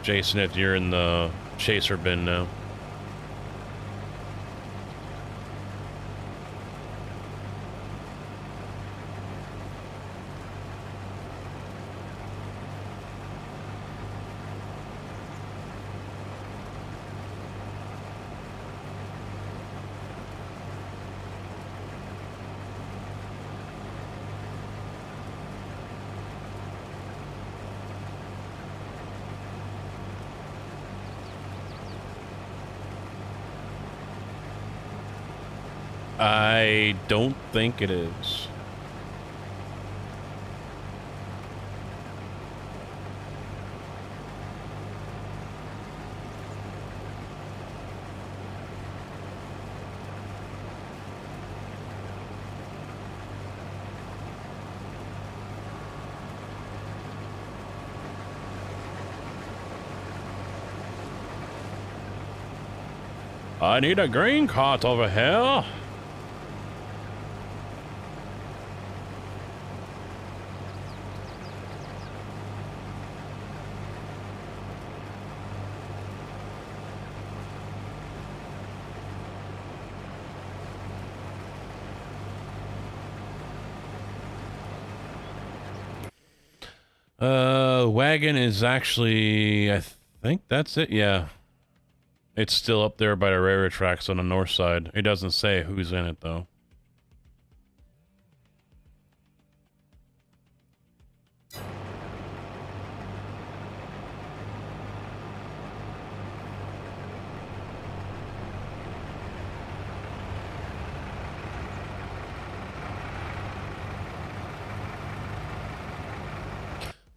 Jason, if you're in the chaser bin now. I don't think it is. I need a green cart over here. Wagon is actually, I think that's it, yeah. It's still up there by the railroad tracks on the north side. It doesn't say who's in it, though.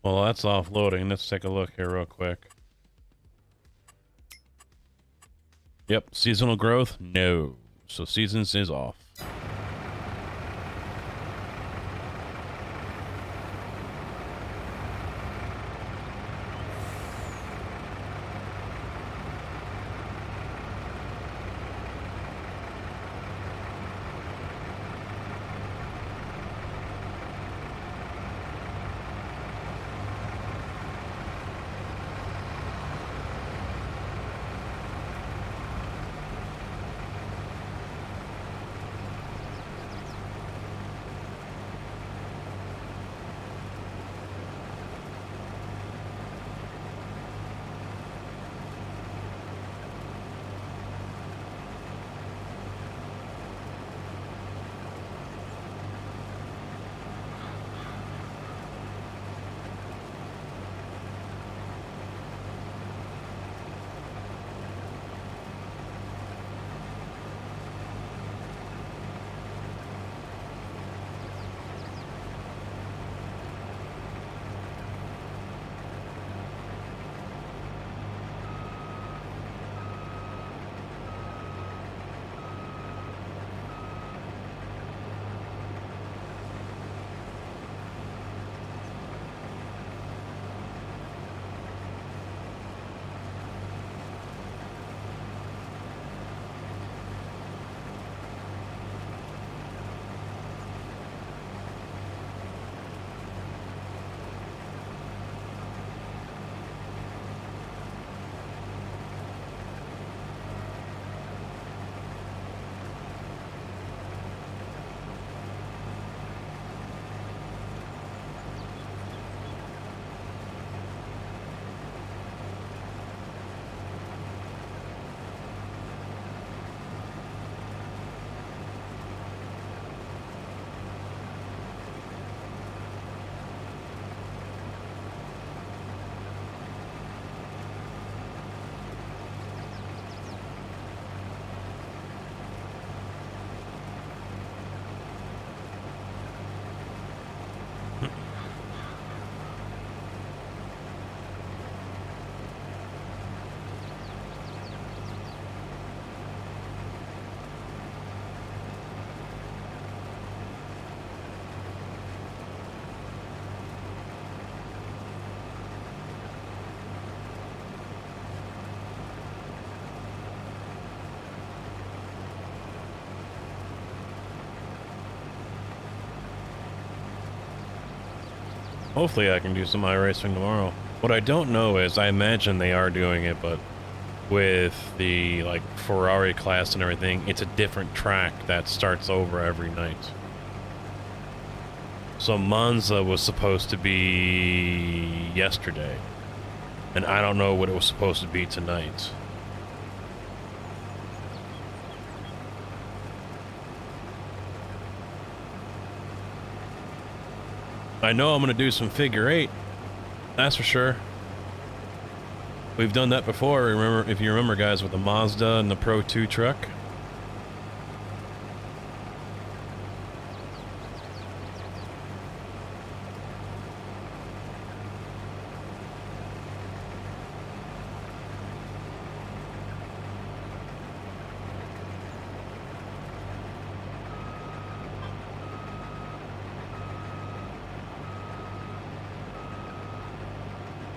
Well, that's offloading. Let's take a look here real quick. Yep, seasonal growth? No. So Seasons is off. Hopefully I can do some iRacing tomorrow. What I don't know is, I imagine they are doing it, but with the, like, Ferrari class and everything, it's a different track that starts over every night. So Monza was supposed to be yesterday, and I don't know what it was supposed to be tonight. I know I'm going to do some figure eight. That's for sure. We've done that before. Remember, if you remember, guys, with the Mazda and the Pro 2 truck.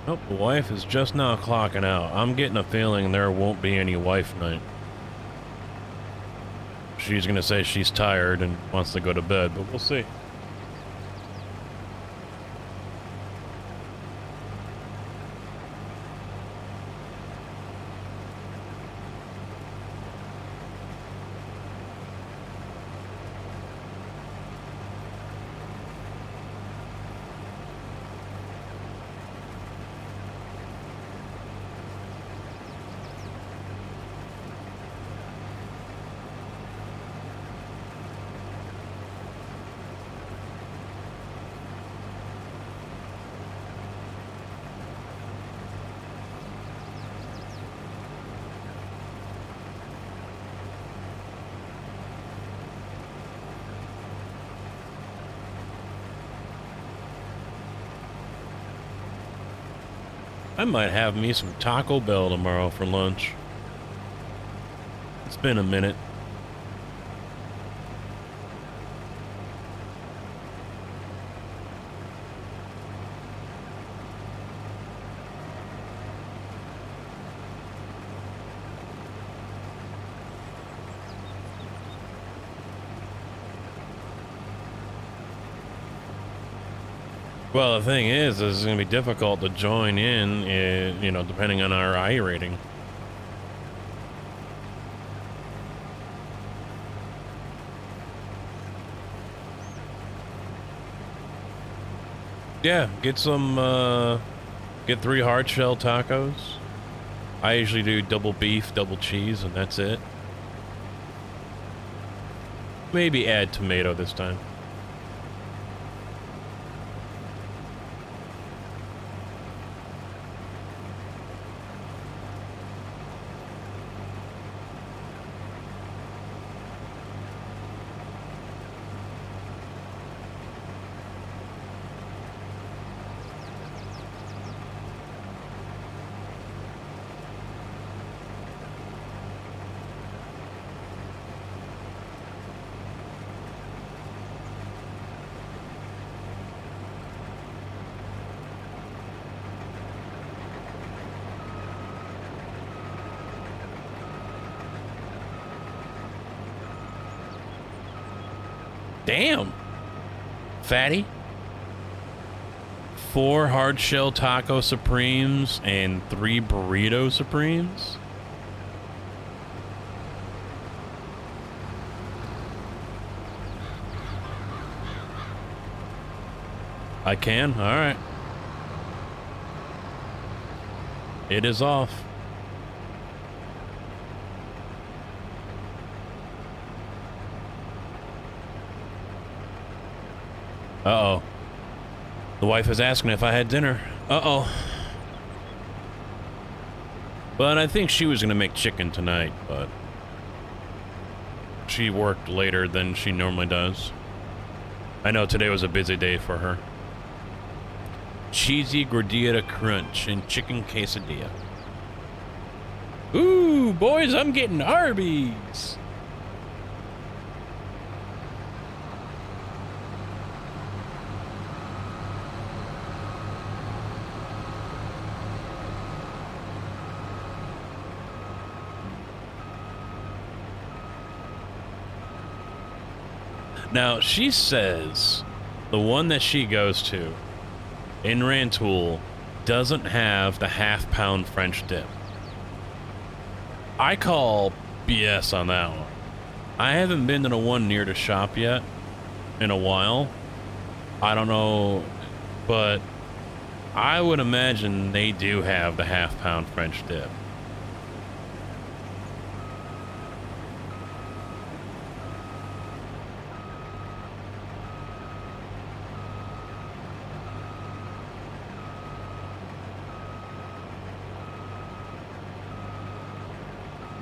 Oh, the wife is just now clocking out. I'm getting a feeling there won't be any wife night. She's gonna say she's tired and wants to go to bed, but we'll see. I might have me some Taco Bell tomorrow for lunch. It's been a minute. Well, the thing is it's going to be difficult to join in, you know, depending on our I rating. Yeah, get some, get 3 hard shell tacos. I usually do double beef, double cheese, and that's it. Maybe add tomato this time. Damn. Fatty. 4 hard shell taco supremes and 3 burrito supremes. I can? All right. It is off. Uh-oh. The wife is asking if I had dinner. Uh-oh. But I think she was going to make chicken tonight, but she worked later than she normally does. I know today was a busy day for her. Cheesy gordita crunch and chicken quesadilla. Ooh, boys, I'm getting Arby's. Now, she says the one that she goes to in Rantoul doesn't have the half-pound French dip. I call BS on that one. I haven't been to the one near the shop yet in a while. I don't know, but I would imagine they do have the half-pound French dip.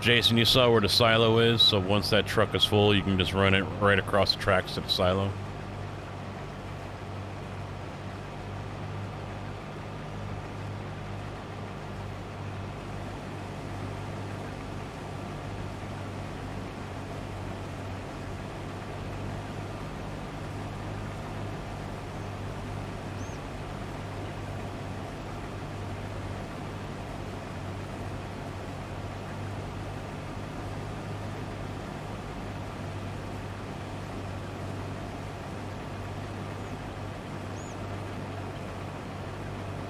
Jason, you saw where the silo is, so once that truck is full, you can just run it right across the tracks to the silo.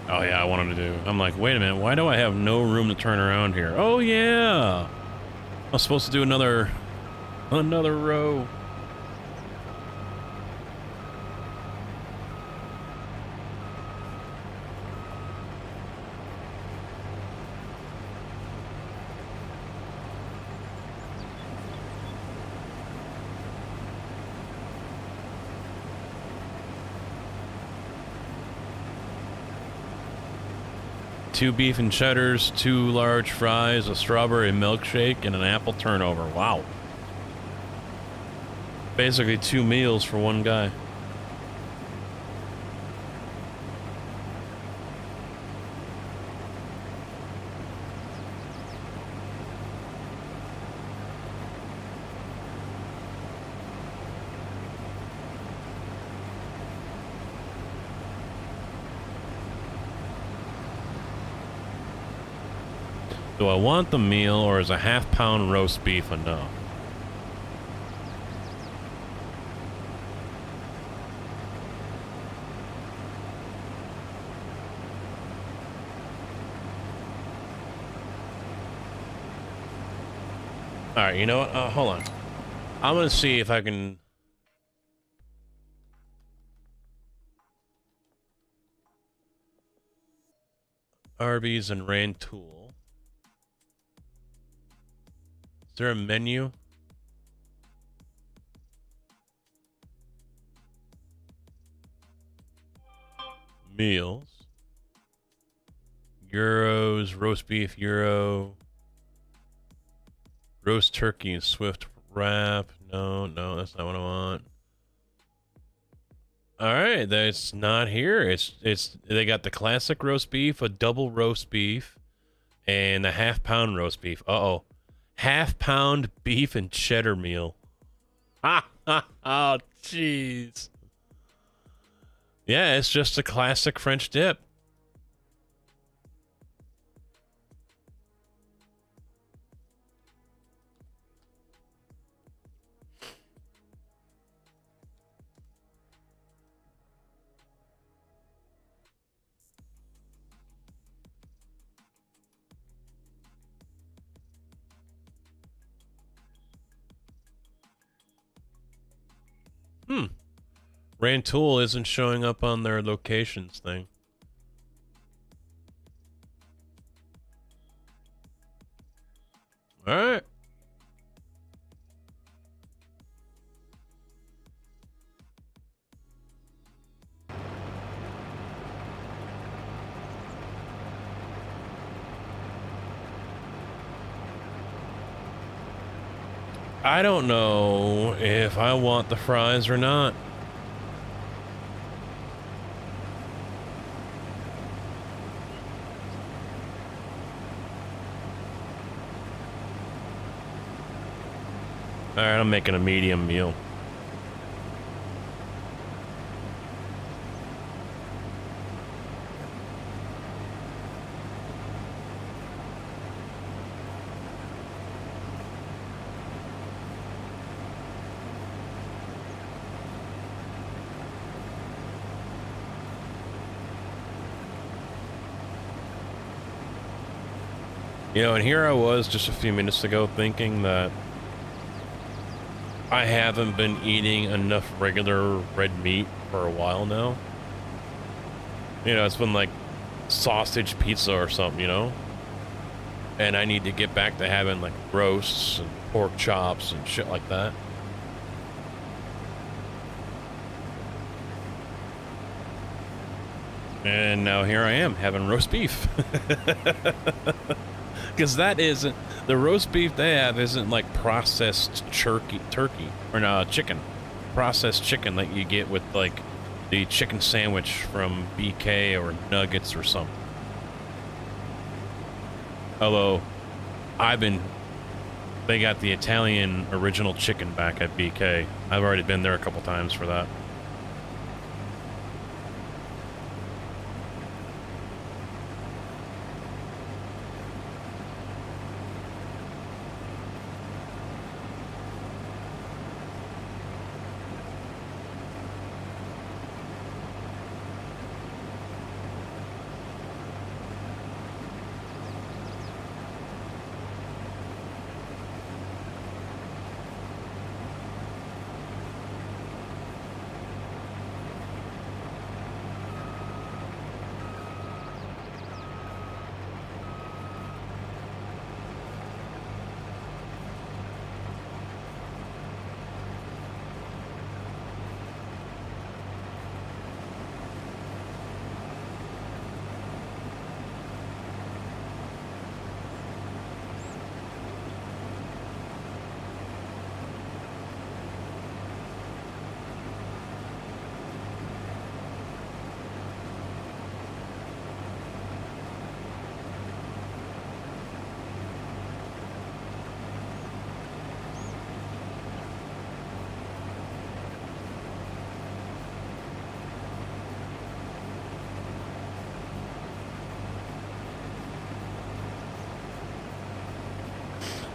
Oh yeah, I wanted to do. I'm like, wait a minute, why do I have no room to turn around here? Oh yeah, I was supposed to do another row. Two beef and cheddars, 2 large fries, a strawberry milkshake, and an apple turnover. Wow. Basically 2 meals for one guy. Do I want the meal, or is a half-pound roast beef enough? Alright, you know what? Hold on. I'm gonna see if I can... Arby's and Rantoul. Is there a menu? Meals. Euros, roast beef, euro. Roast turkey and Swift wrap. No, that's not what I want. Alright, that's not here. It's they got the classic roast beef, a double roast beef, and a half-pound roast beef. Uh-oh. Half-pound beef and cheddar meal. Ha ha. Oh, jeez. Yeah, it's just a classic French dip. Rantoul isn't showing up on their locations thing. All right. I don't know if I want the fries or not. All right, I'm making a medium meal. You know, and here I was just a few minutes ago thinking that I haven't been eating enough regular red meat for a while now. You know, it's been like sausage pizza or something, you know? And I need to get back to having like roasts and pork chops and shit like that. And now here I am having roast beef. Because that isn't, the roast beef they have isn't like processed turkey, or no, chicken. Processed chicken that you get with like the chicken sandwich from BK or Nuggets or something. Although, they got the Italian original chicken back at BK. I've already been there a couple times for that.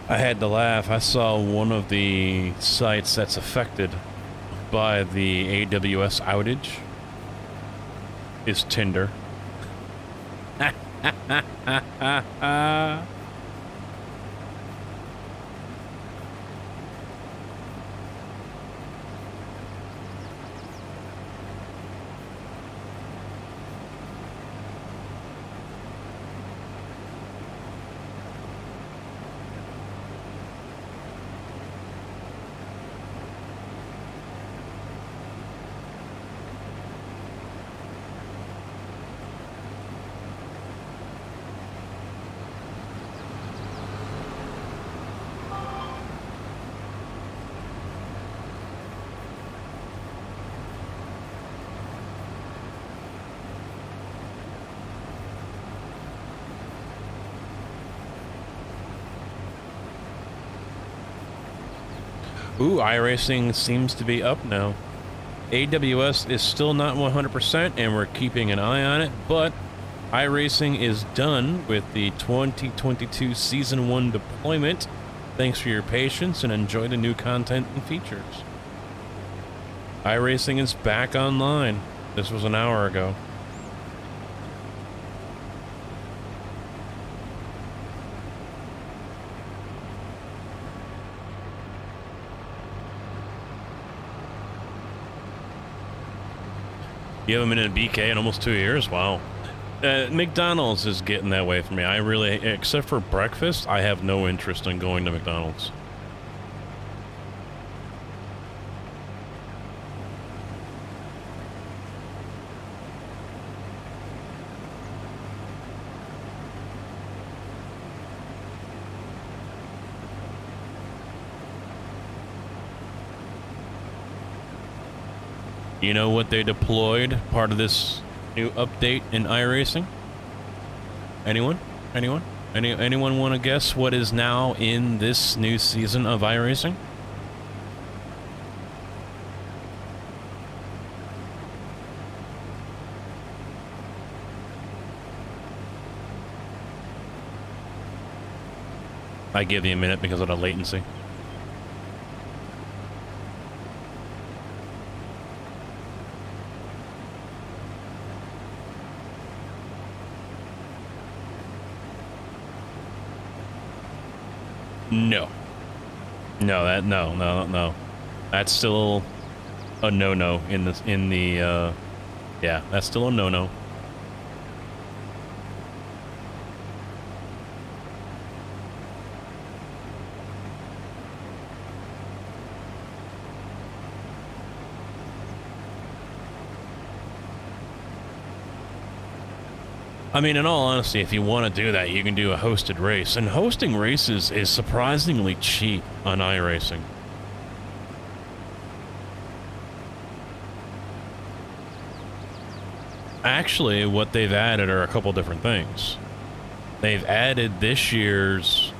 I had to laugh. I saw one of the sites that's affected by the AWS outage is Tinder. Ooh, iRacing seems to be up now. AWS is still not 100%, and we're keeping an eye on it, but iRacing is done with the 2022 Season 1 deployment. Thanks for your patience, and enjoy the new content and features. iRacing is back online. This was an hour ago. You haven't been in BK in almost 2 years? Wow. McDonald's is getting that way for me. I really, except for breakfast, I have no interest in going to McDonald's. You know what they deployed part of this new update in iRacing? Anyone? Anyone want to guess what is now in this new season of iRacing? I give you a minute because of the latency. No. No. That's still a no-no yeah, that's still a no-no. I mean, in all honesty, if you want to do that, you can do a hosted race. And hosting races is surprisingly cheap on iRacing. Actually, what they've added are a couple different things. They've added this year's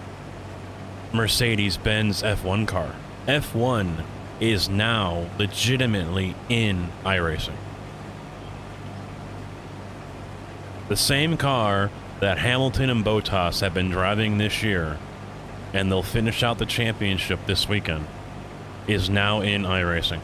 Mercedes-Benz F1 car. F1 is now legitimately in iRacing. The same car that Hamilton and Bottas have been driving this year, and they'll finish out the championship this weekend, is now in iRacing.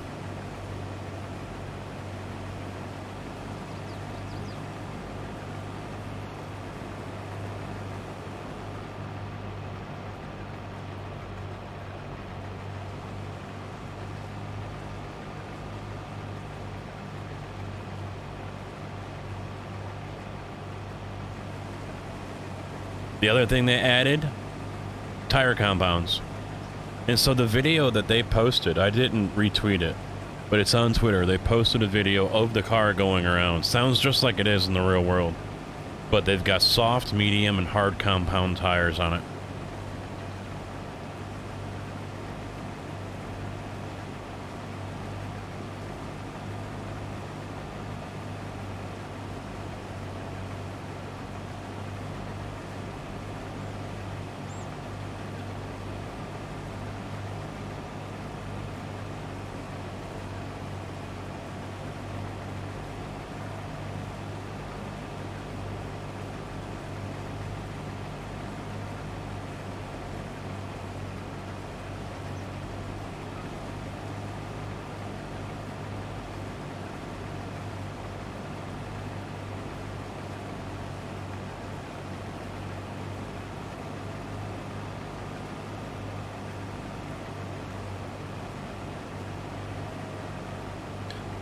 The other thing they added, tire compounds. And so the video that they posted, I didn't retweet it, but it's on Twitter. They posted a video of the car going around. Sounds just like it is in the real world. But they've got soft, medium, and hard compound tires on it.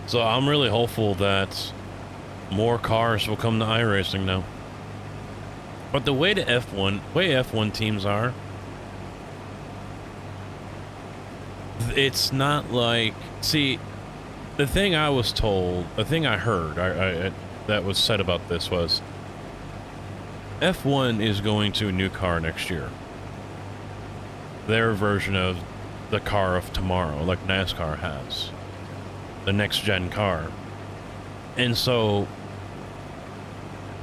So I'm really hopeful that more cars will come to iRacing now. But the way F1 teams are, it's not like, see, the thing I was told, the thing I heard that was said about this was, F1 is going to a new car next year. Their version of the car of tomorrow, like NASCAR has. The next gen car. And so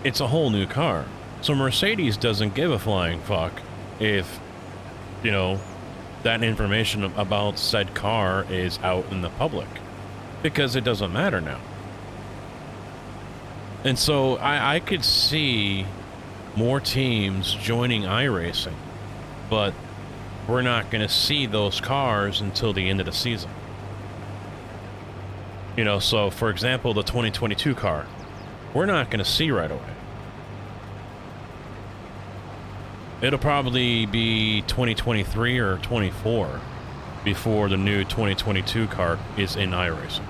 it's a whole new car. So Mercedes doesn't give a flying fuck if, you know, that information about said car is out in the public, because it doesn't matter now. And so I could see more teams joining iRacing, but we're not going to see those cars until the end of the season. You know, so for example, the 2022 car, we're not going to see right away. It'll probably be 2023 or 24 before the new 2022 car is in iRacing.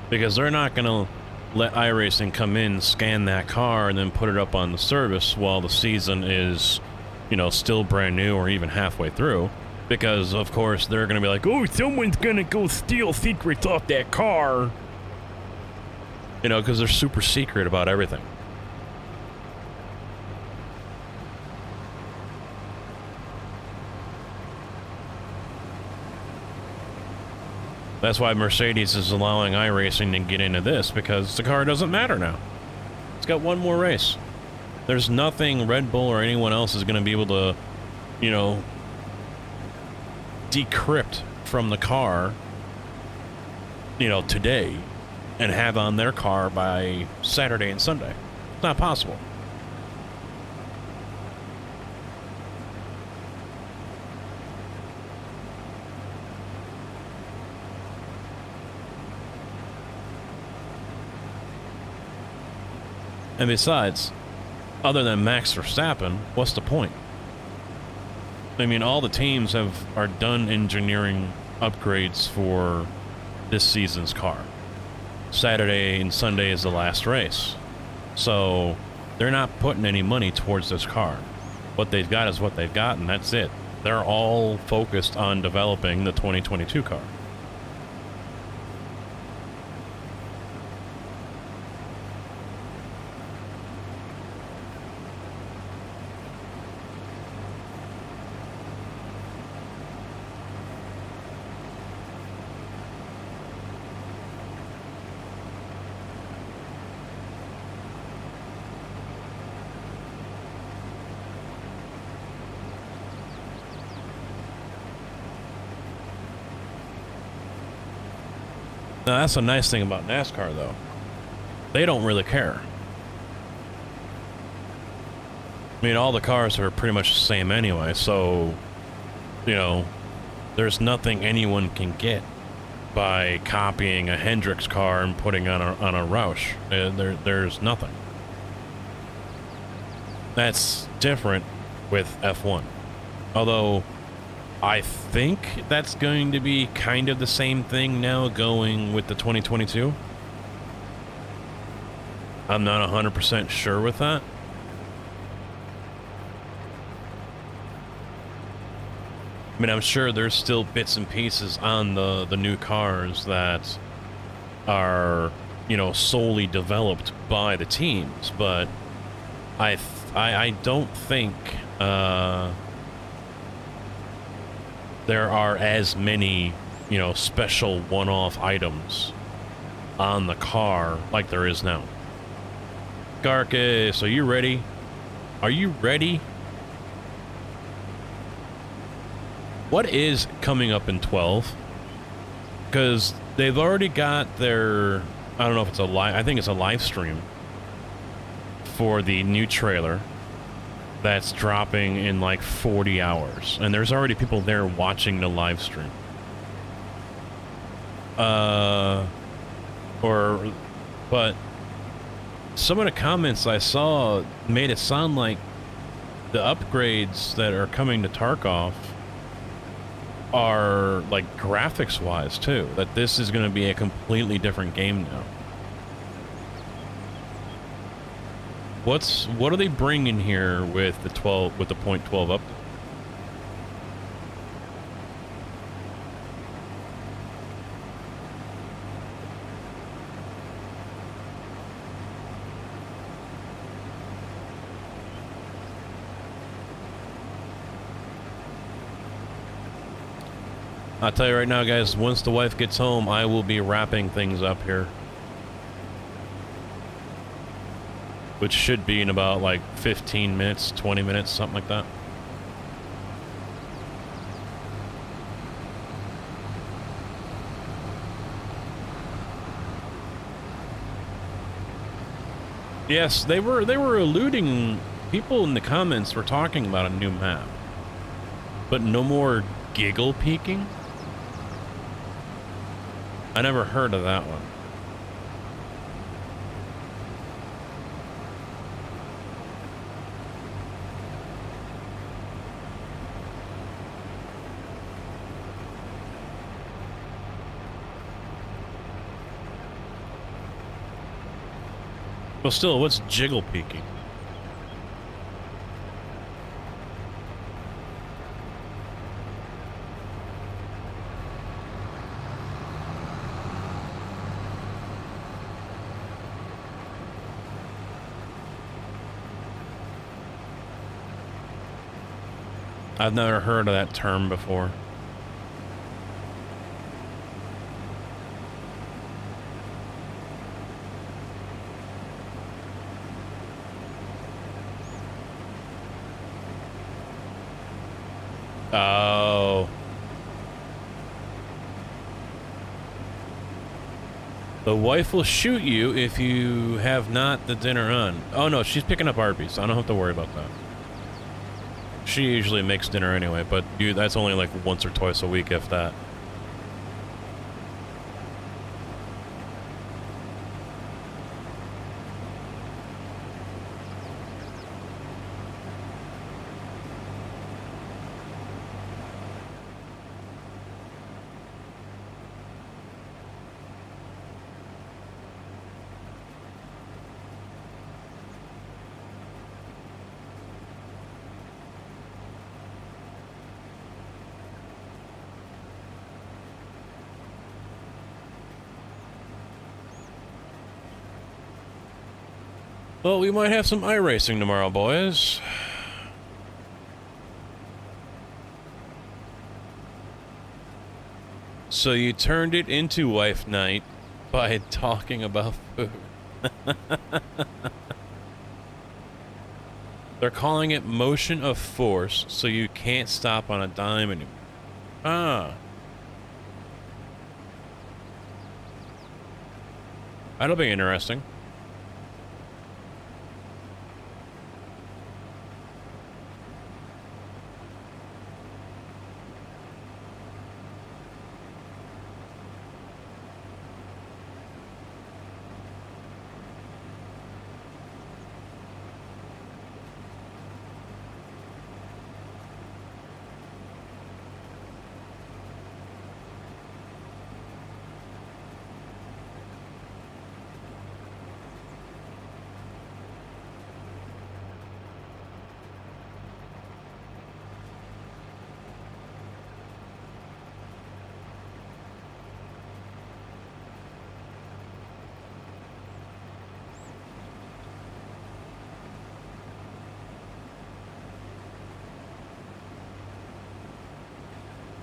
Because they're not going to let iRacing come in, scan that car, and then put it up on the service while the season is, you know, still brand new or even halfway through. Because, of course, they're going to be like, oh, someone's going to go steal secrets off that car. You know, because they're super secret about everything. That's why Mercedes is allowing iRacing to get into this, because the car doesn't matter now. It's got one more race. There's nothing Red Bull or anyone else is going to be able to, you know, decrypt from the car, you know, today and have on their car by Saturday and Sunday. It's not possible. And besides, other than Max Verstappen, what's the point? I mean, all the teams are done engineering upgrades for this season's car. Saturday and Sunday is the last race. So they're not putting any money towards this car. What they've got is what they've got, and that's it. They're all focused on developing the 2022 car. Now, that's a nice thing about NASCAR, though. They don't really care. I mean, all the cars are pretty much the same anyway, so, you know, there's nothing anyone can get by copying a Hendrix car and putting on a Roush. There's nothing. That's different with F1. Although, I think that's going to be kind of the same thing now going with the 2022. I'm not 100% sure with that. I mean, I'm sure there's still bits and pieces on the new cars that are, you know, solely developed by the teams, but I don't think there are as many, you know, special one-off items on the car like there is now. Garcus, are you ready? Are you ready? What is coming up in 12? Because they've already got their, I don't know if it's a live, I think it's a live stream for the new trailer that's dropping in like 40 hours. And there's already people there watching the live stream. But some of the comments I saw made it sound like the upgrades that are coming to Tarkov are like graphics wise too, that this is going to be a completely different game now. What are they bringing here with the .12 update? I'll tell you right now, guys, once the wife gets home, I will be wrapping things up here. Which should be in about like 15 minutes, 20 minutes, something like that. Yes, they were alluding, people in the comments were talking about a new map. But no more giggle peeking? I never heard of that one. Well, still, what's jiggle peeking? I've never heard of that term before. Oh. The wife will shoot you if you have not the dinner on. Oh no, she's picking up Arby's. I don't have to worry about that. She usually makes dinner anyway, but that's only like once or twice a week, if that. Well, we might have some iRacing tomorrow, boys. So you turned it into wife night by talking about food. They're calling it motion of force, so you can't stop on a dime anymore. Ah. That'll be interesting.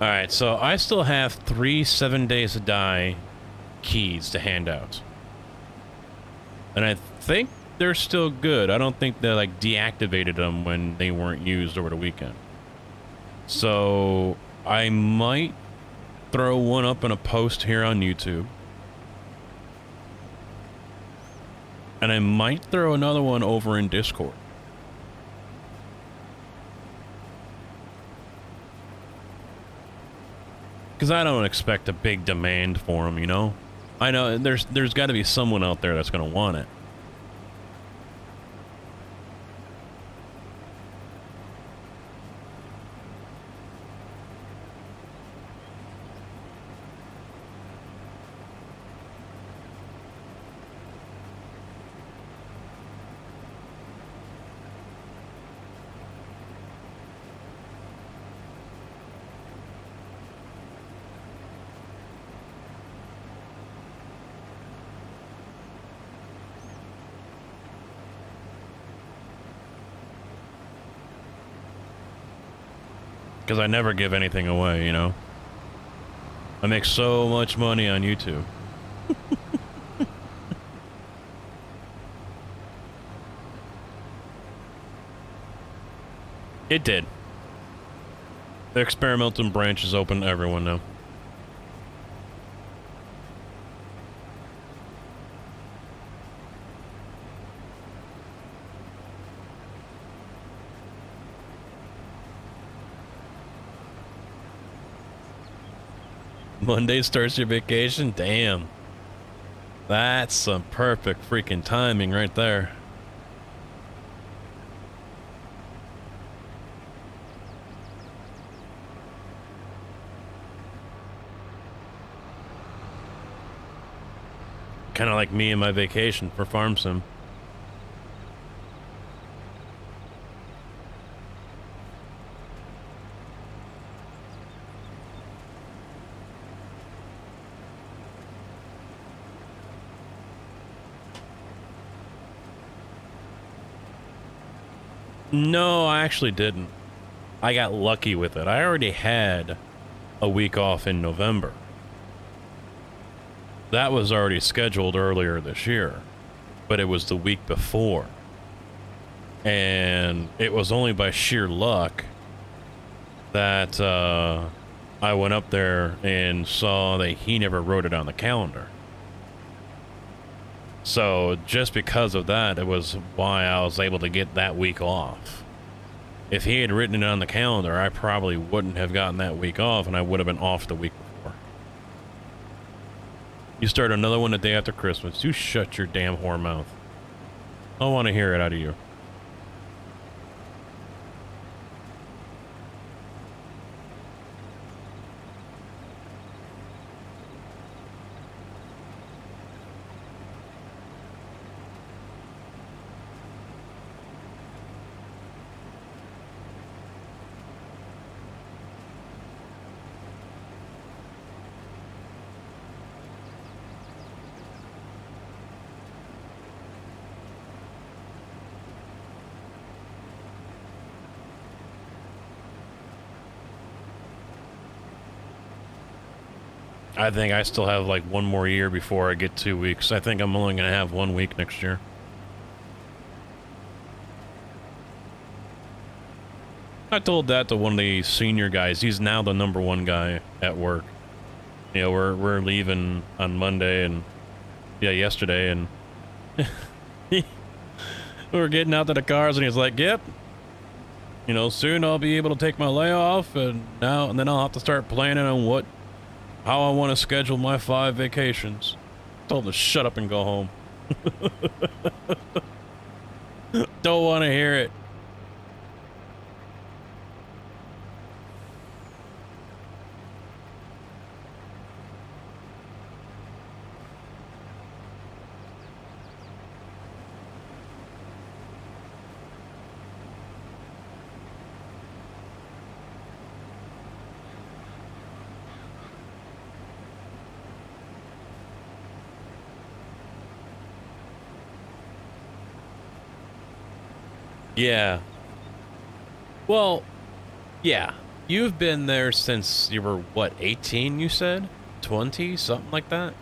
Alright, so I still have 3 7 days to die keys to hand out. And I think they're still good. I don't think they like deactivated them when they weren't used over the weekend. So I might throw one up in a post here on YouTube. And I might throw another one over in Discord. Because I don't expect a big demand for them, you know? I know there's got to be someone out there that's going to want it. Because I never give anything away, you know? I make so much money on YouTube. It did. The experimental branch is open to everyone now. Monday starts your vacation? Damn. That's some perfect freaking timing right there. Kind of like me and my vacation for Farm Sim. No, I actually didn't. I got lucky with it. I already had a week off in November. That was already scheduled earlier this year, but it was the week before. And it was only by sheer luck that I went up there and saw that he never wrote it on the calendar. So just because of that, it was why I was able to get that week off. If he had written it on the calendar, I probably wouldn't have gotten that week off, and I would have been off the week before. You start another one the day after Christmas. You shut your damn whore mouth. I want to hear it out of you. I think I still have like one more year before I get 2 weeks. I think I'm only going to have 1 week next year. I told that to one of the senior guys. He's now the #1 guy at work. You know, we're leaving on Monday and yesterday, and we were getting out to the cars, and he's like, "Yep, you know, soon I'll be able to take my layoff, and then I'll have to start planning on how I want to schedule my 5 vacations." I told him to shut up and go home. Don't want to hear it. Yeah. Well, yeah. You've been there since you were, what, 18, you said? 20? Something like that?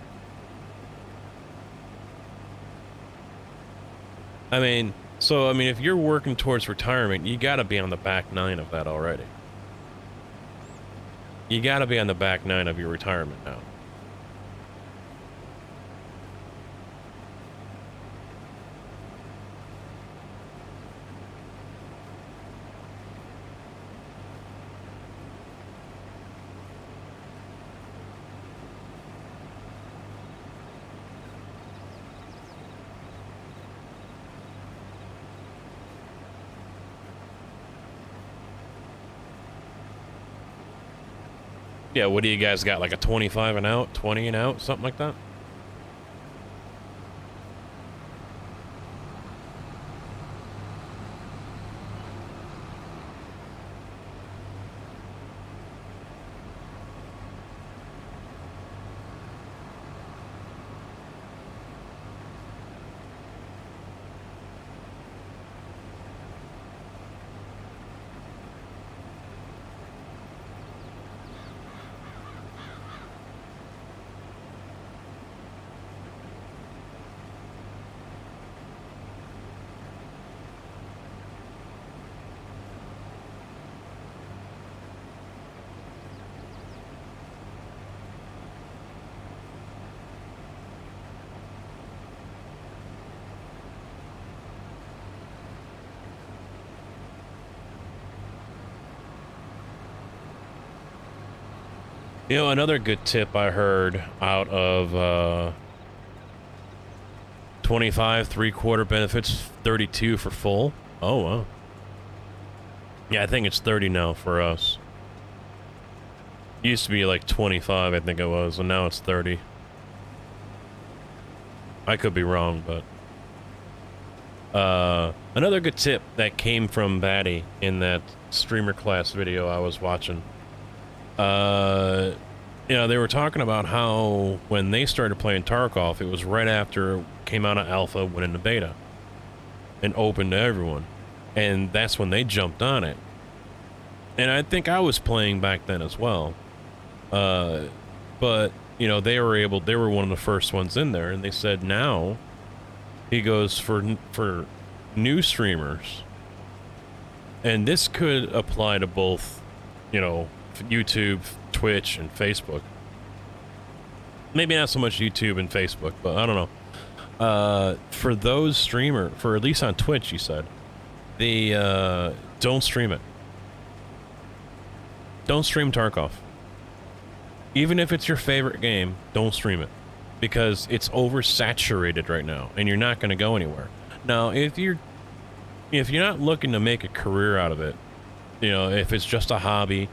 I mean, if you're working towards retirement, you gotta be on the back 9 of that already. You gotta be on the back 9 of your retirement now. Yeah, what do you guys got? Like a 25 and out, 20 and out, something like that? You know, another good tip I heard out of 25 3/4 benefits, 32 for full. Oh, wow. Yeah, I think it's 30 now for us. Used to be like 25, I think it was, and now it's 30. I could be wrong, but another good tip that came from Batty in that streamer class video I was watching. You know, they were talking about how when they started playing Tarkov, it was right after it came out of alpha, went into beta, and open to everyone, and that's when they jumped on it. And I think I was playing back then as well, but you know, they were one of the first ones in there, and they said now he goes for new streamers, and this could apply to both, you know, YouTube, Twitch, and Facebook. Maybe not so much YouTube and Facebook, but I don't know. For those for at least on Twitch, you said, don't stream it. Don't stream Tarkov. Even if it's your favorite game, don't stream it, because it's oversaturated right now, and you're not going to go anywhere. Now, if you're not looking to make a career out of it, you know, if it's just a hobby,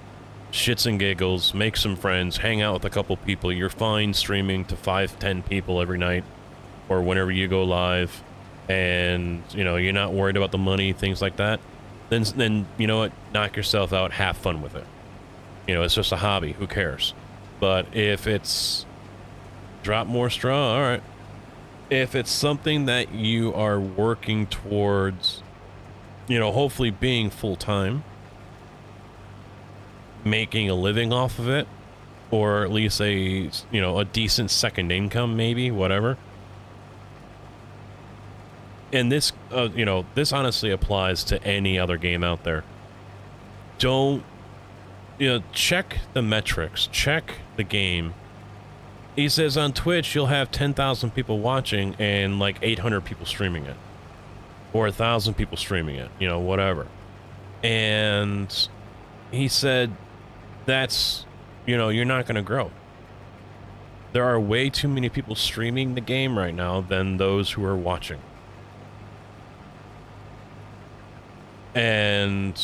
shits and giggles, make some friends, hang out with a couple people, you're fine streaming to 5-10 people every night or whenever you go live, and you know, you're not worried about the money, things like that, then you know what, knock yourself out, have fun with it. You know, it's just a hobby, who cares? But if it's drop more straw, all right. If it's something that you are working towards, you know, hopefully being full-time, making a living off of it, or at least a decent second income, maybe, whatever. And this this honestly applies to any other game out there. Don't check the metrics, check the game. He says on Twitch you'll have 10,000 people watching and like 800 people streaming it, or 1,000 people streaming it, whatever. And he said that's you're not going to grow. There are way too many people streaming the game right now than those who are watching. And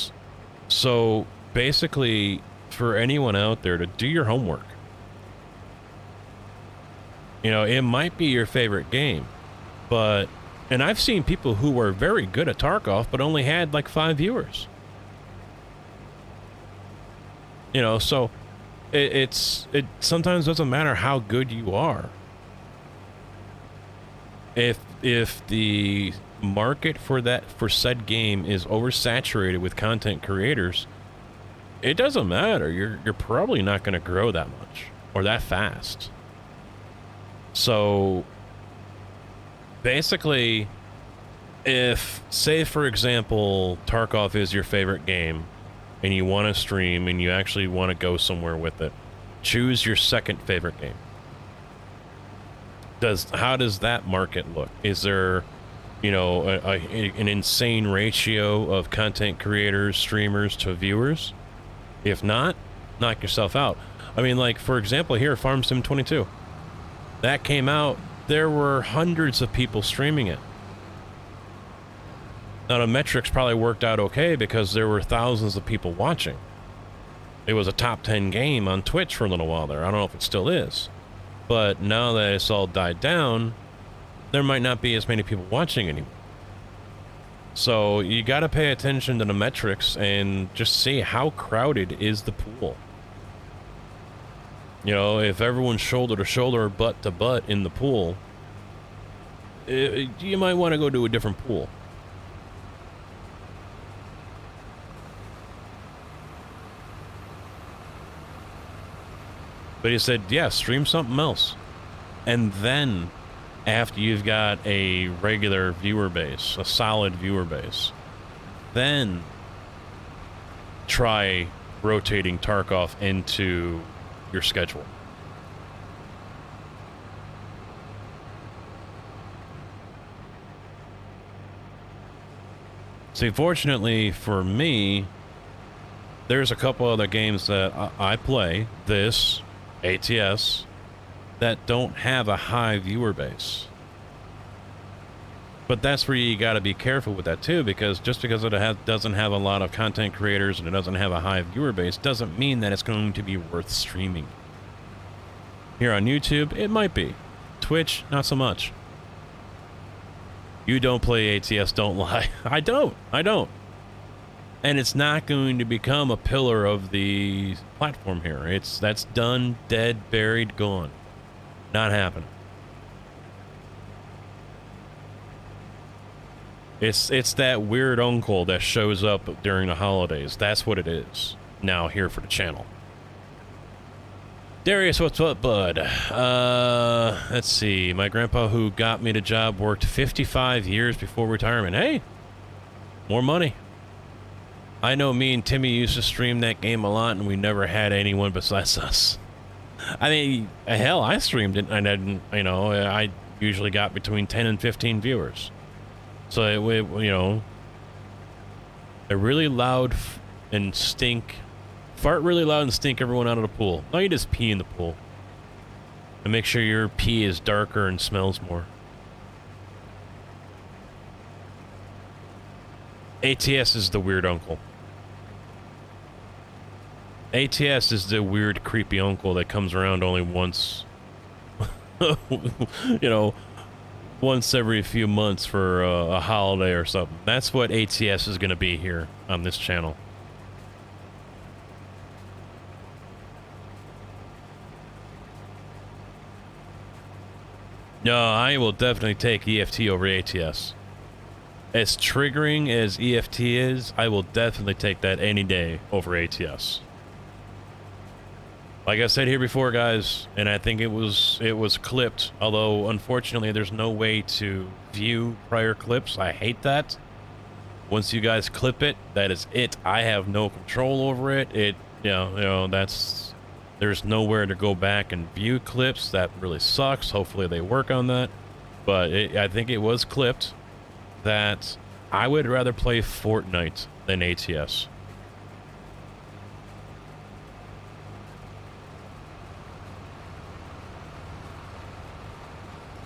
so basically, for anyone out there, to do your homework. It might be your favorite game, and I've seen people who were very good at Tarkov but only had like 5 viewers. So it sometimes doesn't matter how good you are. If the market for said game is oversaturated with content creators, it doesn't matter. You're probably not going to grow that much or that fast. So basically, if, say for example, Tarkov is your favorite game and you want to stream and you actually want to go somewhere with it, choose your second favorite game. How does that market look? Is there an insane ratio of content creators, streamers to viewers? If not, knock yourself out. I mean, like, for example, here, Farm Sim 22. That came out, there were hundreds of people streaming it. Now, the metrics probably worked out okay because there were thousands of people watching. It was a top 10 game on Twitch for a little while there. I don't know if it still is. But now that it's all died down, there might not be as many people watching anymore. So you got to pay attention to the metrics and just see how crowded is the pool. If everyone's shoulder to shoulder, butt to butt in the pool, you might want to go to a different pool. But he said, yeah, stream something else. And then, after you've got a regular viewer base, a solid viewer base, then try rotating Tarkov into your schedule. See, fortunately for me, there's a couple other games that I play, this, ATS, that don't have a high viewer base. But that's where you got to be careful with that too, because just because it doesn't have a lot of content creators and it doesn't have a high viewer base doesn't mean that it's going to be worth streaming. Here on YouTube, it might be. Twitch, not so much. You don't play ATS, don't lie. I don't. And it's not going to become a pillar of the platform here. That's done, dead, buried, gone. Not happening. It's that weird uncle that shows up during the holidays. That's what it is. Now here for the channel. Darius, what's up, bud? Let's see. My grandpa who got me the job worked 55 years before retirement. Hey, more money. I know me and Timmy used to stream that game a lot, and we never had anyone besides us. I mean, hell, I streamed it, and I didn't, I usually got between 10 and 15 viewers. So, they're really loud and stink. Fart really loud and stink everyone out of the pool. No, you just pee in the pool. And make sure your pee is darker and smells more. ATS is the weird uncle. ATS is the weird, creepy uncle that comes around only once. Once every few months for a holiday or something. That's what ATS is going to be here on this channel. No, I will definitely take EFT over ATS. As triggering as EFT is, I will definitely take that any day over ATS. Like I said here before, guys, and I think it was clipped, although unfortunately there's no way to view prior clips. I hate that. Once you guys clip it, that is it. I have no control over it. That's, there's nowhere to go back and view clips. That really sucks. Hopefully they work on that. But I think it was clipped that I would rather play Fortnite than ATS.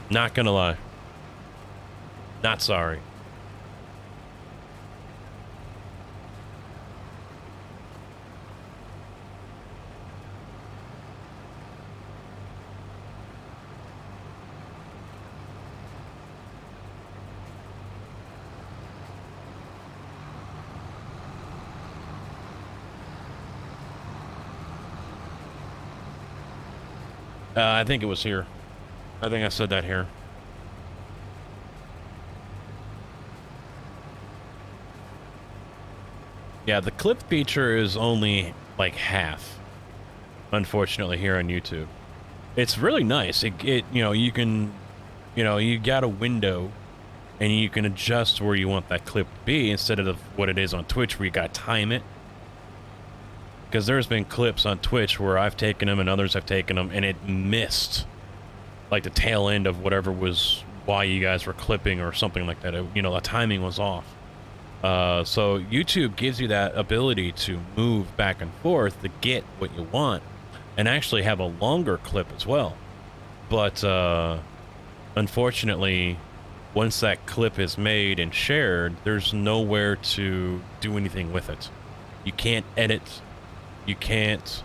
Not gonna lie. Not sorry. I think it was here. I think I said that here. Yeah, the clip feature is only like half, unfortunately, here on YouTube. It's really nice. You can, you got a window and you can adjust where you want that clip to be instead of what it is on Twitch where you got to time it. Because there's been clips on Twitch where I've taken them and others have taken them and it missed like the tail end of whatever was why you guys were clipping or something like that. The timing was off. So YouTube gives you that ability to move back and forth to get what you want and actually have a longer clip as well. But unfortunately, once that clip is made and shared, there's nowhere to do anything with it. You can't edit. You can't,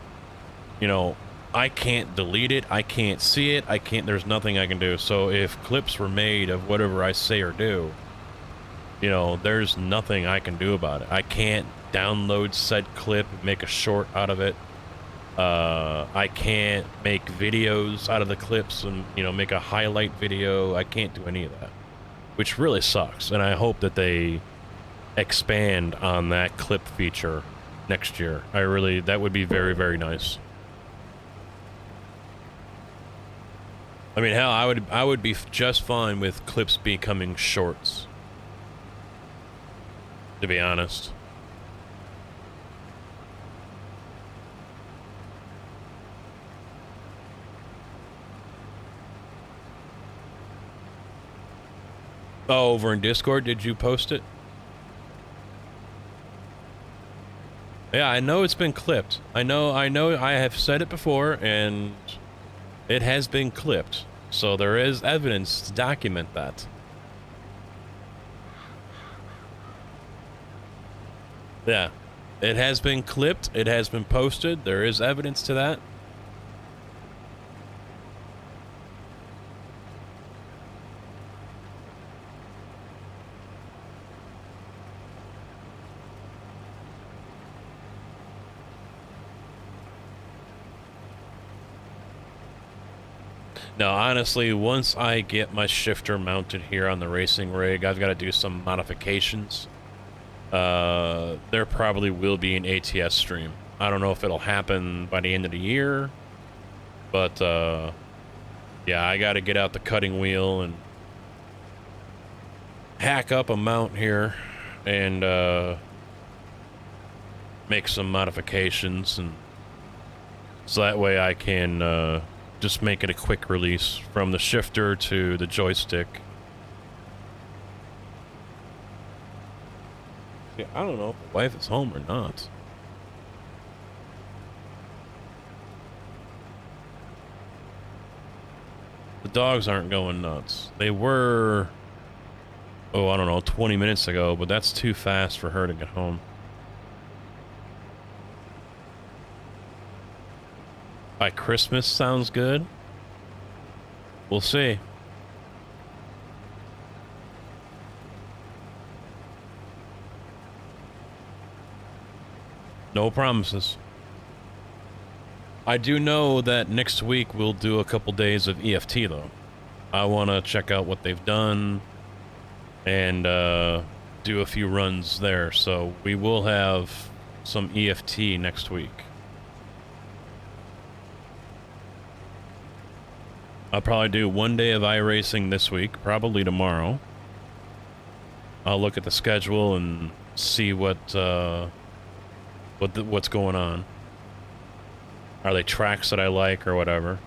I can't delete it. I can't see it. There's nothing I can do. So if clips were made of whatever I say or do, there's nothing I can do about it. I can't download said clip and make a short out of it. I can't make videos out of the clips and, make a highlight video. I can't do any of that, which really sucks. And I hope that they expand on that clip feature next year. That would be very, very nice. I mean, hell, I would be just fine with clips becoming shorts, to be honest. Oh, over in Discord, did you post it? Yeah, I know it's been clipped. I know I have said it before, and it has been clipped. So there is evidence to document that. Yeah, it has been clipped. It has been posted. There is evidence to that. No, honestly, once I get my shifter mounted here on the racing rig, I've got to do some modifications. There probably will be an ATS stream. I don't know if it'll happen by the end of the year, but yeah, I got to get out the cutting wheel and hack up a mount here and make some modifications, and so that way I can just make it a quick release from the shifter to the joystick. Yeah, I don't know if the wife is home or not. The dogs aren't going nuts. They were, oh, I don't know, 20 minutes ago, but that's too fast for her to get home. By Christmas sounds good. We'll see. No promises. I do know that next week we'll do a couple days of EFT though. I want to check out what they've done and do a few runs there. So we will have some EFT next week. I'll probably do 1 day of iRacing this week, probably tomorrow. I'll look at the schedule and see what's going on. Are they tracks that I like or whatever?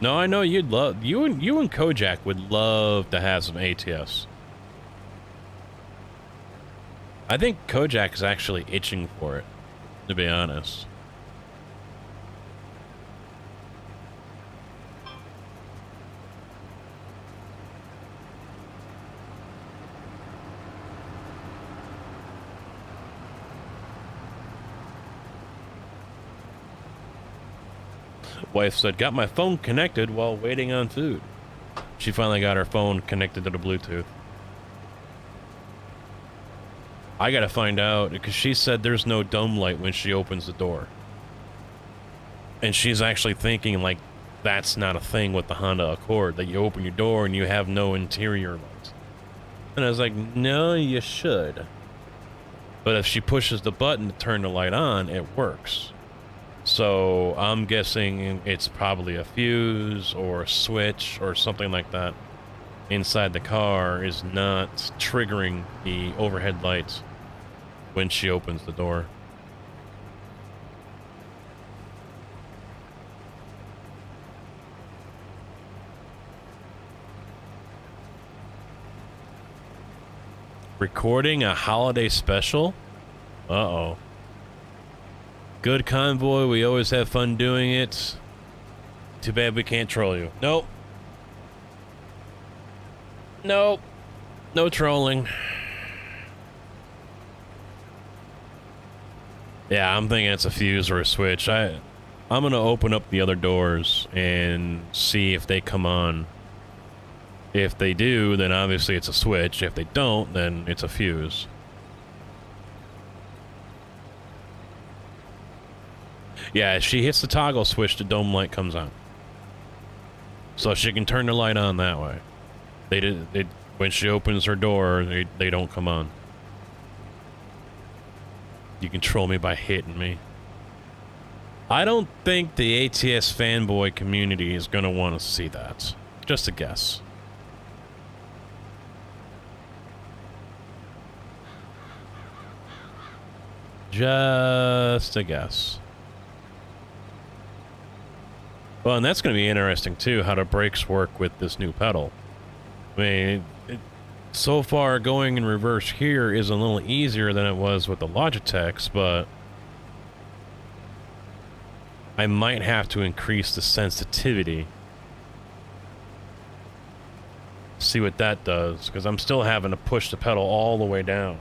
No, I know you'd love you and Kojak would love to have some ATS. I think Kojak is actually itching for it, to be honest. Wife said, got my phone connected while waiting on food. She finally got her phone connected to the Bluetooth. I gotta find out, because she said there's no dome light when she opens the door. And she's actually thinking, like, that's not a thing with the Honda Accord, that you open your door and you have no interior light. And I was like, no, you should. But if she pushes the button to turn the light on, it works. So I'm guessing it's probably a fuse or a switch or something like that inside the car is not triggering the overhead lights when she opens the door. Recording a holiday special? Uh-oh. Good convoy, we always have fun doing it. Too bad we can't troll you. Nope. Nope. No trolling. Yeah, I'm thinking it's a fuse or a switch. I'm gonna open up the other doors and see if they come on. If they do, then obviously it's a switch. If they don't, then it's a fuse. Yeah, if she hits the toggle switch, the dome light comes on. So she can turn the light on that way. When she opens her door, they don't come on. You can troll me by hitting me. I don't think the ATS fanboy community is going to want to see that. Just a guess. Just a guess. Well, and that's going to be interesting, too, how the brakes work with this new pedal. I mean, so far, going in reverse here is a little easier than it was with the Logitechs, but I might have to increase the sensitivity. See what that does, because I'm still having to push the pedal all the way down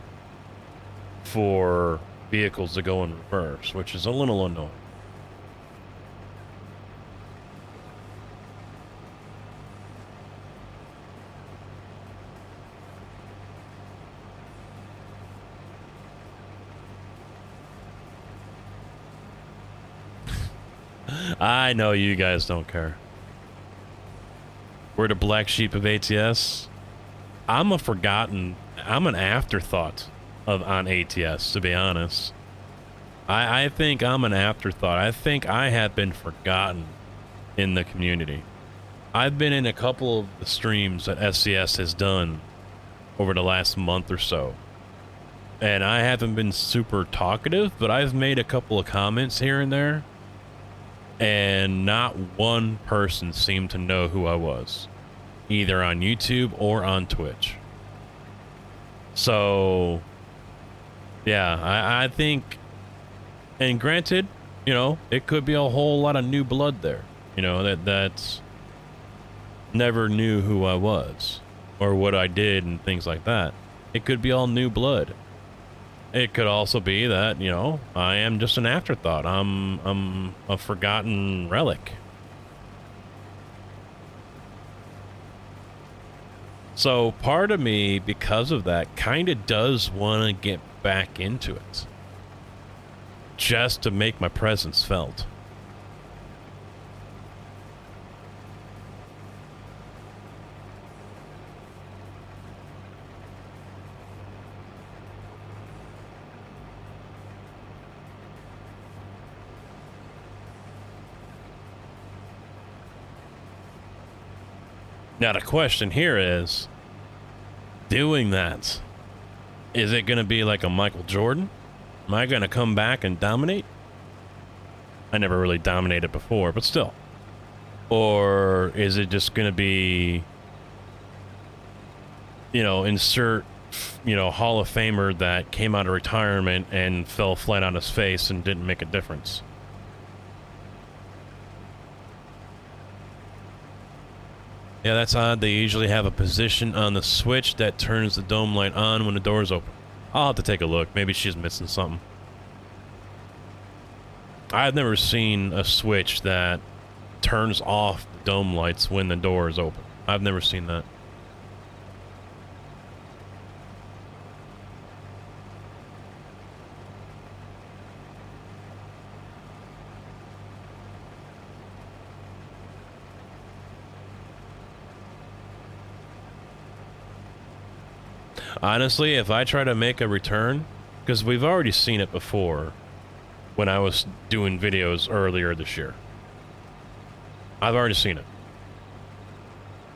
for vehicles to go in reverse, which is a little annoying. I know you guys don't care. We're the black sheep of ATS. I'm an afterthought on ATS, to be honest. I think I'm an afterthought. I think I have been forgotten in the community. I've been in a couple of the streams that SCS has done over the last month or so. And I haven't been super talkative, but I've made a couple of comments here and there. And not one person seemed to know who I was, either on YouTube or on Twitch. So, yeah, I think, and granted, you know, it could be a whole lot of new blood there, you know, that's never knew who I was or what I did and things like that. It could be all new blood. It could also be that, you know, I am just an afterthought. I'm a forgotten relic. So part of me, because of that, kind of does want to get back into it. Just to make my presence felt. Now the question here is, doing that, is it going to be like a Michael Jordan? Am I going to come back and dominate? I never really dominated before, but still. Or is it just going to be, you know, insert, you know, Hall of Famer that came out of retirement and fell flat on his face and didn't make a difference? Yeah, that's odd. They usually have a position on the switch that turns the dome light on when the door's open. I'll have to take a look. Maybe she's missing something. I've never seen a switch that turns off the dome lights when the door is open. I've never seen that. Honestly, if I try to make a return, because we've already seen it before when I was doing videos earlier this year. I've already seen it.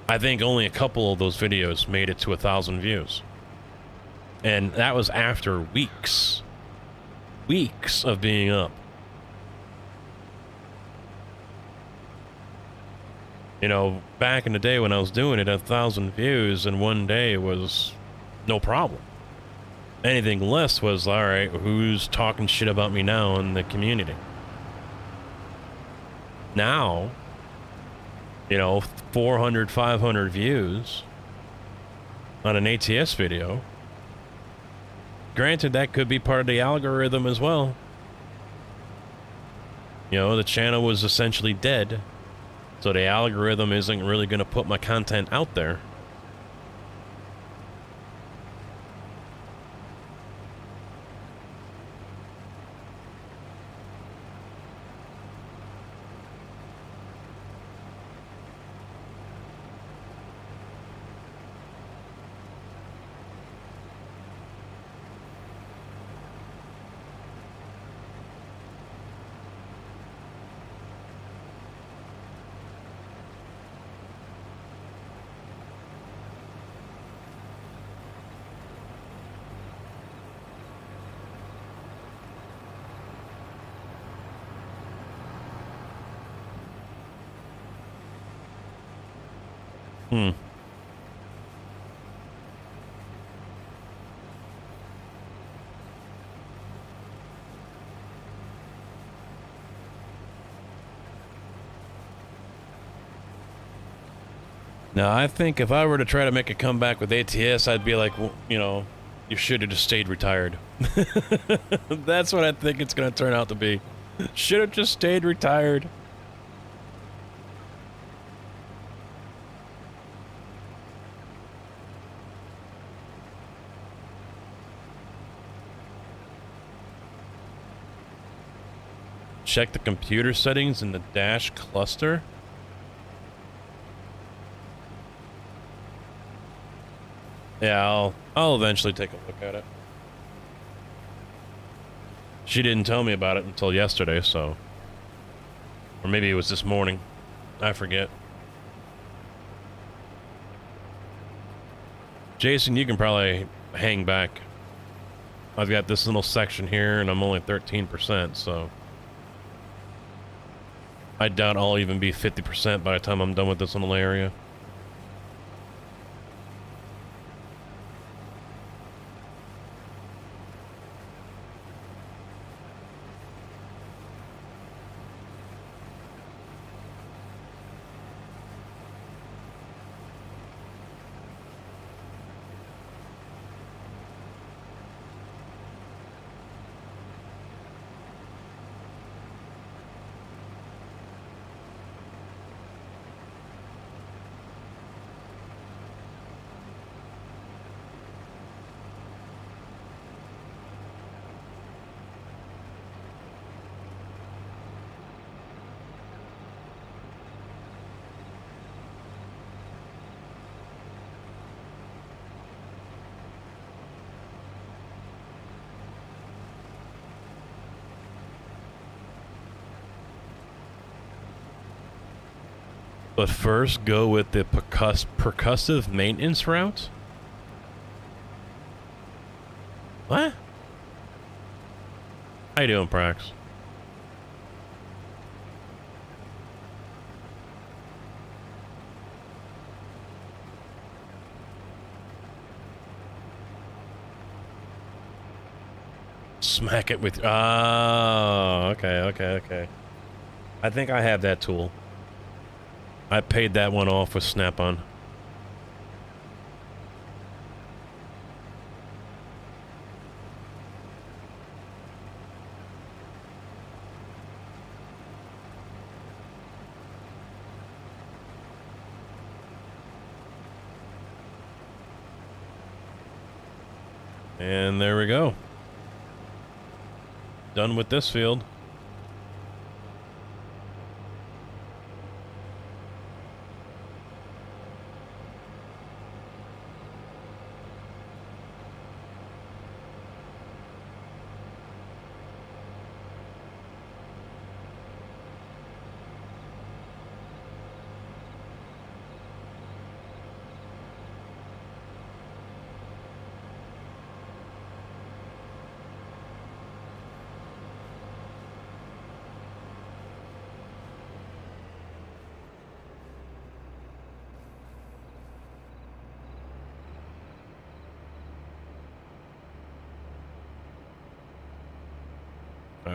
I think only a couple of those videos made it to 1,000 views. And that was after weeks of being up. You know, back in the day when I was doing it, 1,000 views in one day was no problem. Anything less was, all right, who's talking shit about me now in the community? Now, you know, 400, 500 views on an ATS video. Granted, that could be part of the algorithm as well. You know, the channel was essentially dead, so the algorithm isn't really going to put my content out there. Now, I think if I were to try to make a comeback with ATS, I'd be like, well, you know, you should have just stayed retired. That's what I think it's going to turn out to be. Should have just stayed retired. Check the computer settings in the dash cluster. Yeah, I'll eventually take a look at it. She didn't tell me about it until yesterday, so... Or maybe it was this morning. I forget. Jason, you can probably hang back. I've got this little section here, and I'm only 13%, so... I doubt I'll even be 50% by the time I'm done with this little area. But first, go with the percussive maintenance route? What? How you doing, Prax? Smack it with... Oh, okay. I think I have that tool. I paid that one off with Snap-on. And there we go. Done with this field.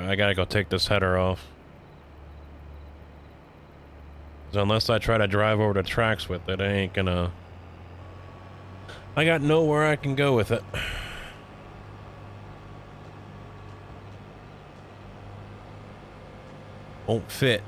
I gotta go take this header off. 'Cause unless I try to drive over the tracks with it, I ain't gonna... I got nowhere I can go with it. Won't fit.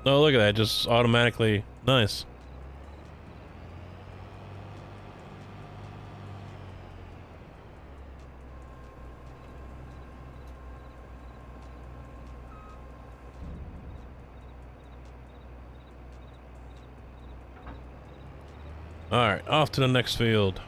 Oh, look at that. Just automatically. Nice. Alright, off to the next field.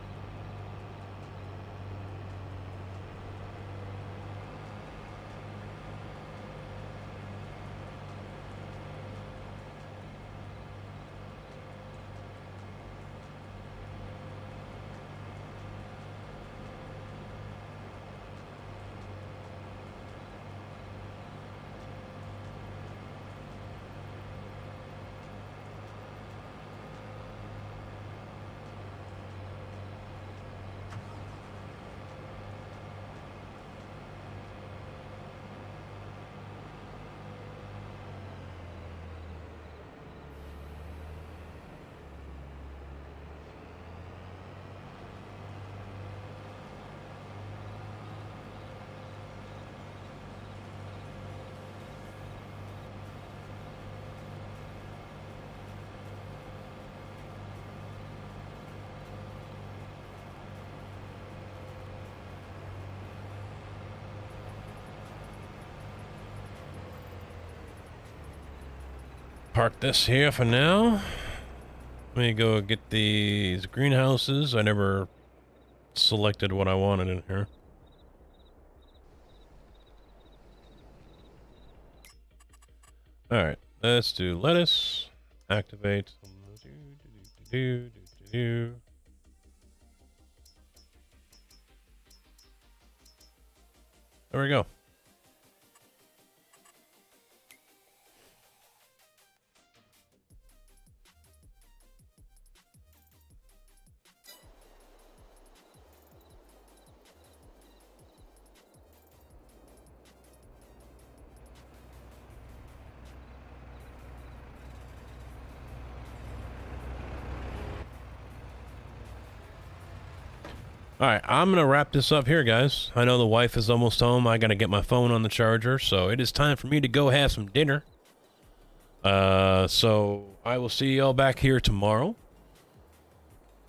Park this here for now. Let me go get these greenhouses. I never selected what I wanted in here. Alright, let's do lettuce. Activate. There we go. All right, I'm going to wrap this up here, guys. I know the wife is almost home. I got to get my phone on the charger, so it is time for me to go have some dinner. So I will see y'all back here tomorrow.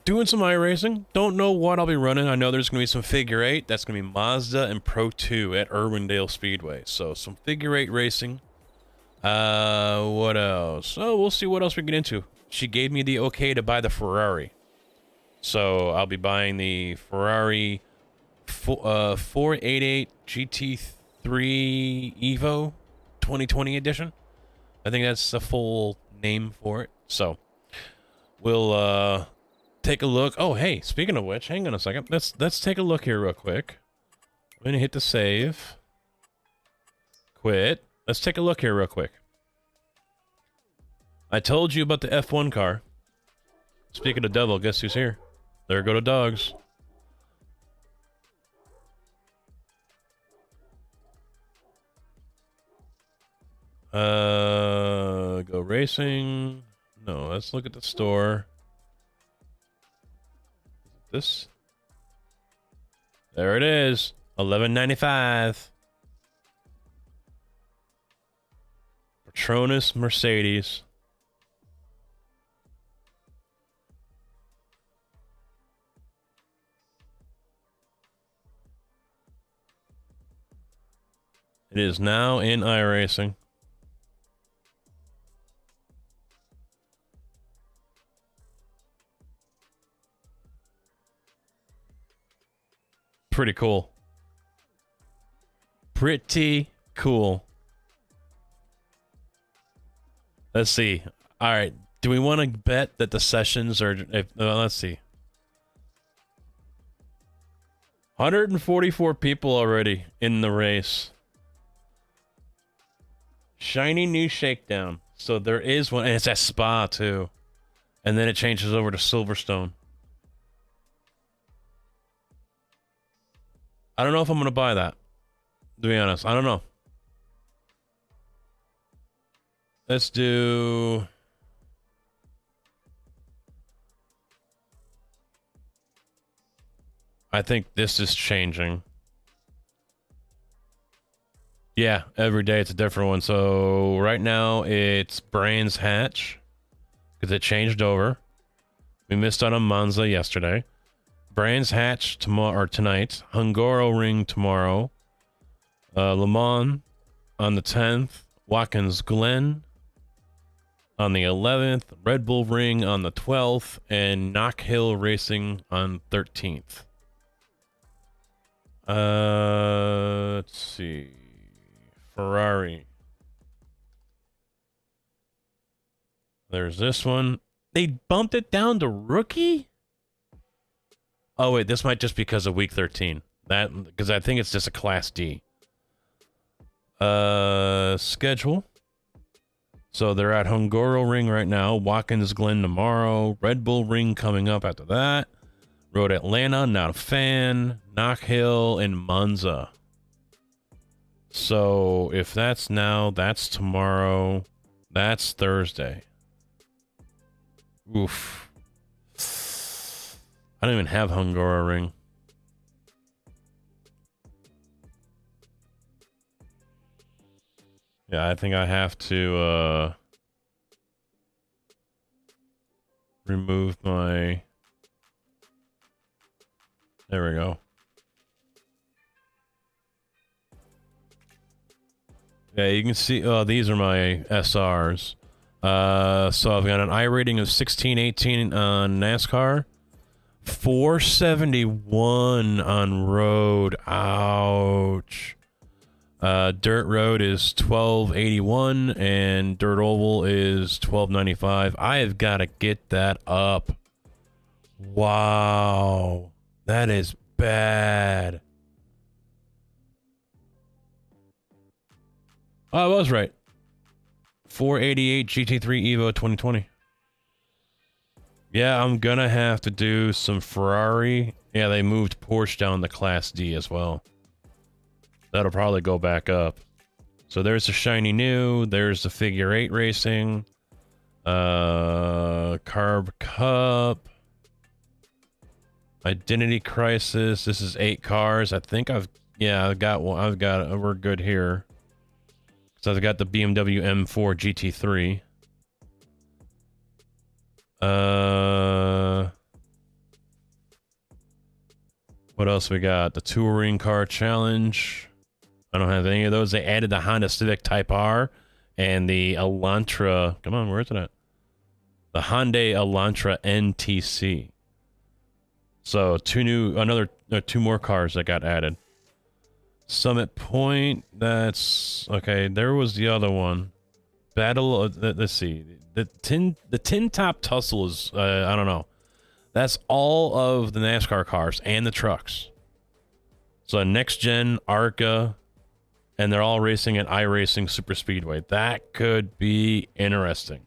Doing some iRacing. Don't know what I'll be running. I know there's going to be some figure eight. That's going to be Mazda and Pro 2 at Irwindale Speedway. So some figure eight racing. What else? Oh, we'll see what else we get into. She gave me the okay to buy the Ferrari. So I'll be buying the Ferrari 488 GT3 Evo 2020 edition. I think that's the full name for it. So we'll take a look. Oh, hey, speaking of which, hang on a second. Let's take a look here real quick. I'm gonna hit the save. Quit. Let's take a look here real quick. I told you about the F1 car. Speaking of devil, guess who's here? There go the dogs. Go racing. No, let's look at the store. This. There it is. $11.95. Patronus Mercedes. It is now in iRacing. Pretty cool. Pretty cool. Let's see. All right. Do we want to bet that the sessions are... let's see. 144 people already in the race. Shiny new shakedown. So there is one. And it's at Spa, too. And then it changes over to Silverstone. I don't know if I'm going to buy that. To be honest, I don't know. Let's do... I think this is changing. Yeah, every day it's a different one. So right now it's Brands Hatch. Because it changed over. We missed out on Monza yesterday. Brands Hatch tomorrow or tonight. Hungaroring tomorrow. Le Mans on the 10th. Watkins Glen on the 11th. Red Bull Ring on the 12th. And Knock Hill Racing on 13th. Let's see. Ferrari. There's this one. They bumped it down to rookie? Oh, wait, this might just be because of week 13. That, because I think it's just a Class D. Schedule. So they're at Hungaroring right now. Watkins Glen tomorrow. Red Bull Ring coming up after that. Road Atlanta, not a fan. Knock Hill and Monza. So if that's now, that's tomorrow. That's Thursday. Oof. I don't even have Hungaroring. Yeah, I think I have to remove my... There we go. Yeah, you can see, these are my SRs. So I've got an I rating of 1618 on NASCAR. 471 on road. Ouch. Dirt road is 1281 and dirt oval is 1295. I have got to get that up. Wow. That is bad. Oh, I was right. 488 GT3 Evo 2020. Yeah, I'm gonna have to do some Ferrari. Yeah, they moved Porsche down to Class D as well. That'll probably go back up. So there's the shiny new. There's the figure 8 racing. Carb Cup. Identity Crisis. This is 8 cars. I think I've got one. We're good here. So I've got the BMW M4 GT3. What else we got? The Touring Car Challenge. I don't have any of those. They added the Honda Civic Type R and the Elantra. Come on, where is it at? The Hyundai Elantra NTC. So two more cars that got added. Summit Point. That's okay. There was the other one. Let's see. The tin top tussle is I don't know. That's all of the NASCAR cars and the trucks. So next gen ARCA, and they're all racing at iRacing Super Speedway. That could be interesting.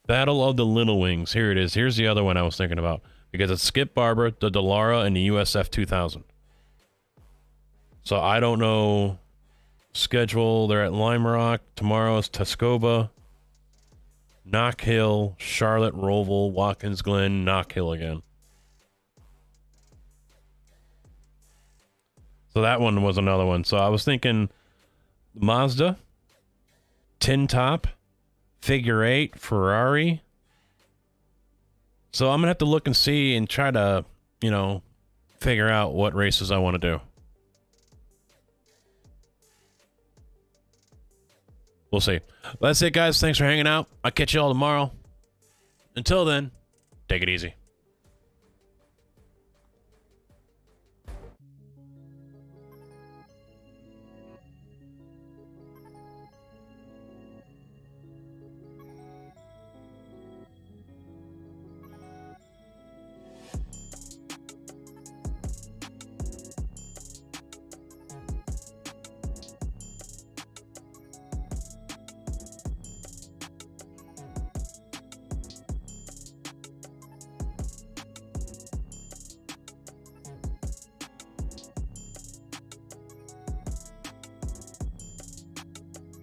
Battle of the Little Wings. Here it is. Here's the other one I was thinking about. Because it's Skip Barber, the Dallara, and the USF 2000. So I don't know schedule. They're at Lime Rock. Tomorrow is Tuscoba, Knock Hill, Charlotte, Roval, Watkins Glen, Knock Hill again. So that one was another one. So I was thinking Mazda, Tin Top, Figure 8, Ferrari. So I'm going to have to look and see and try to, figure out what races I want to do. We'll see. That's it, guys. Thanks for hanging out. I'll catch you all tomorrow. Until then, take it easy.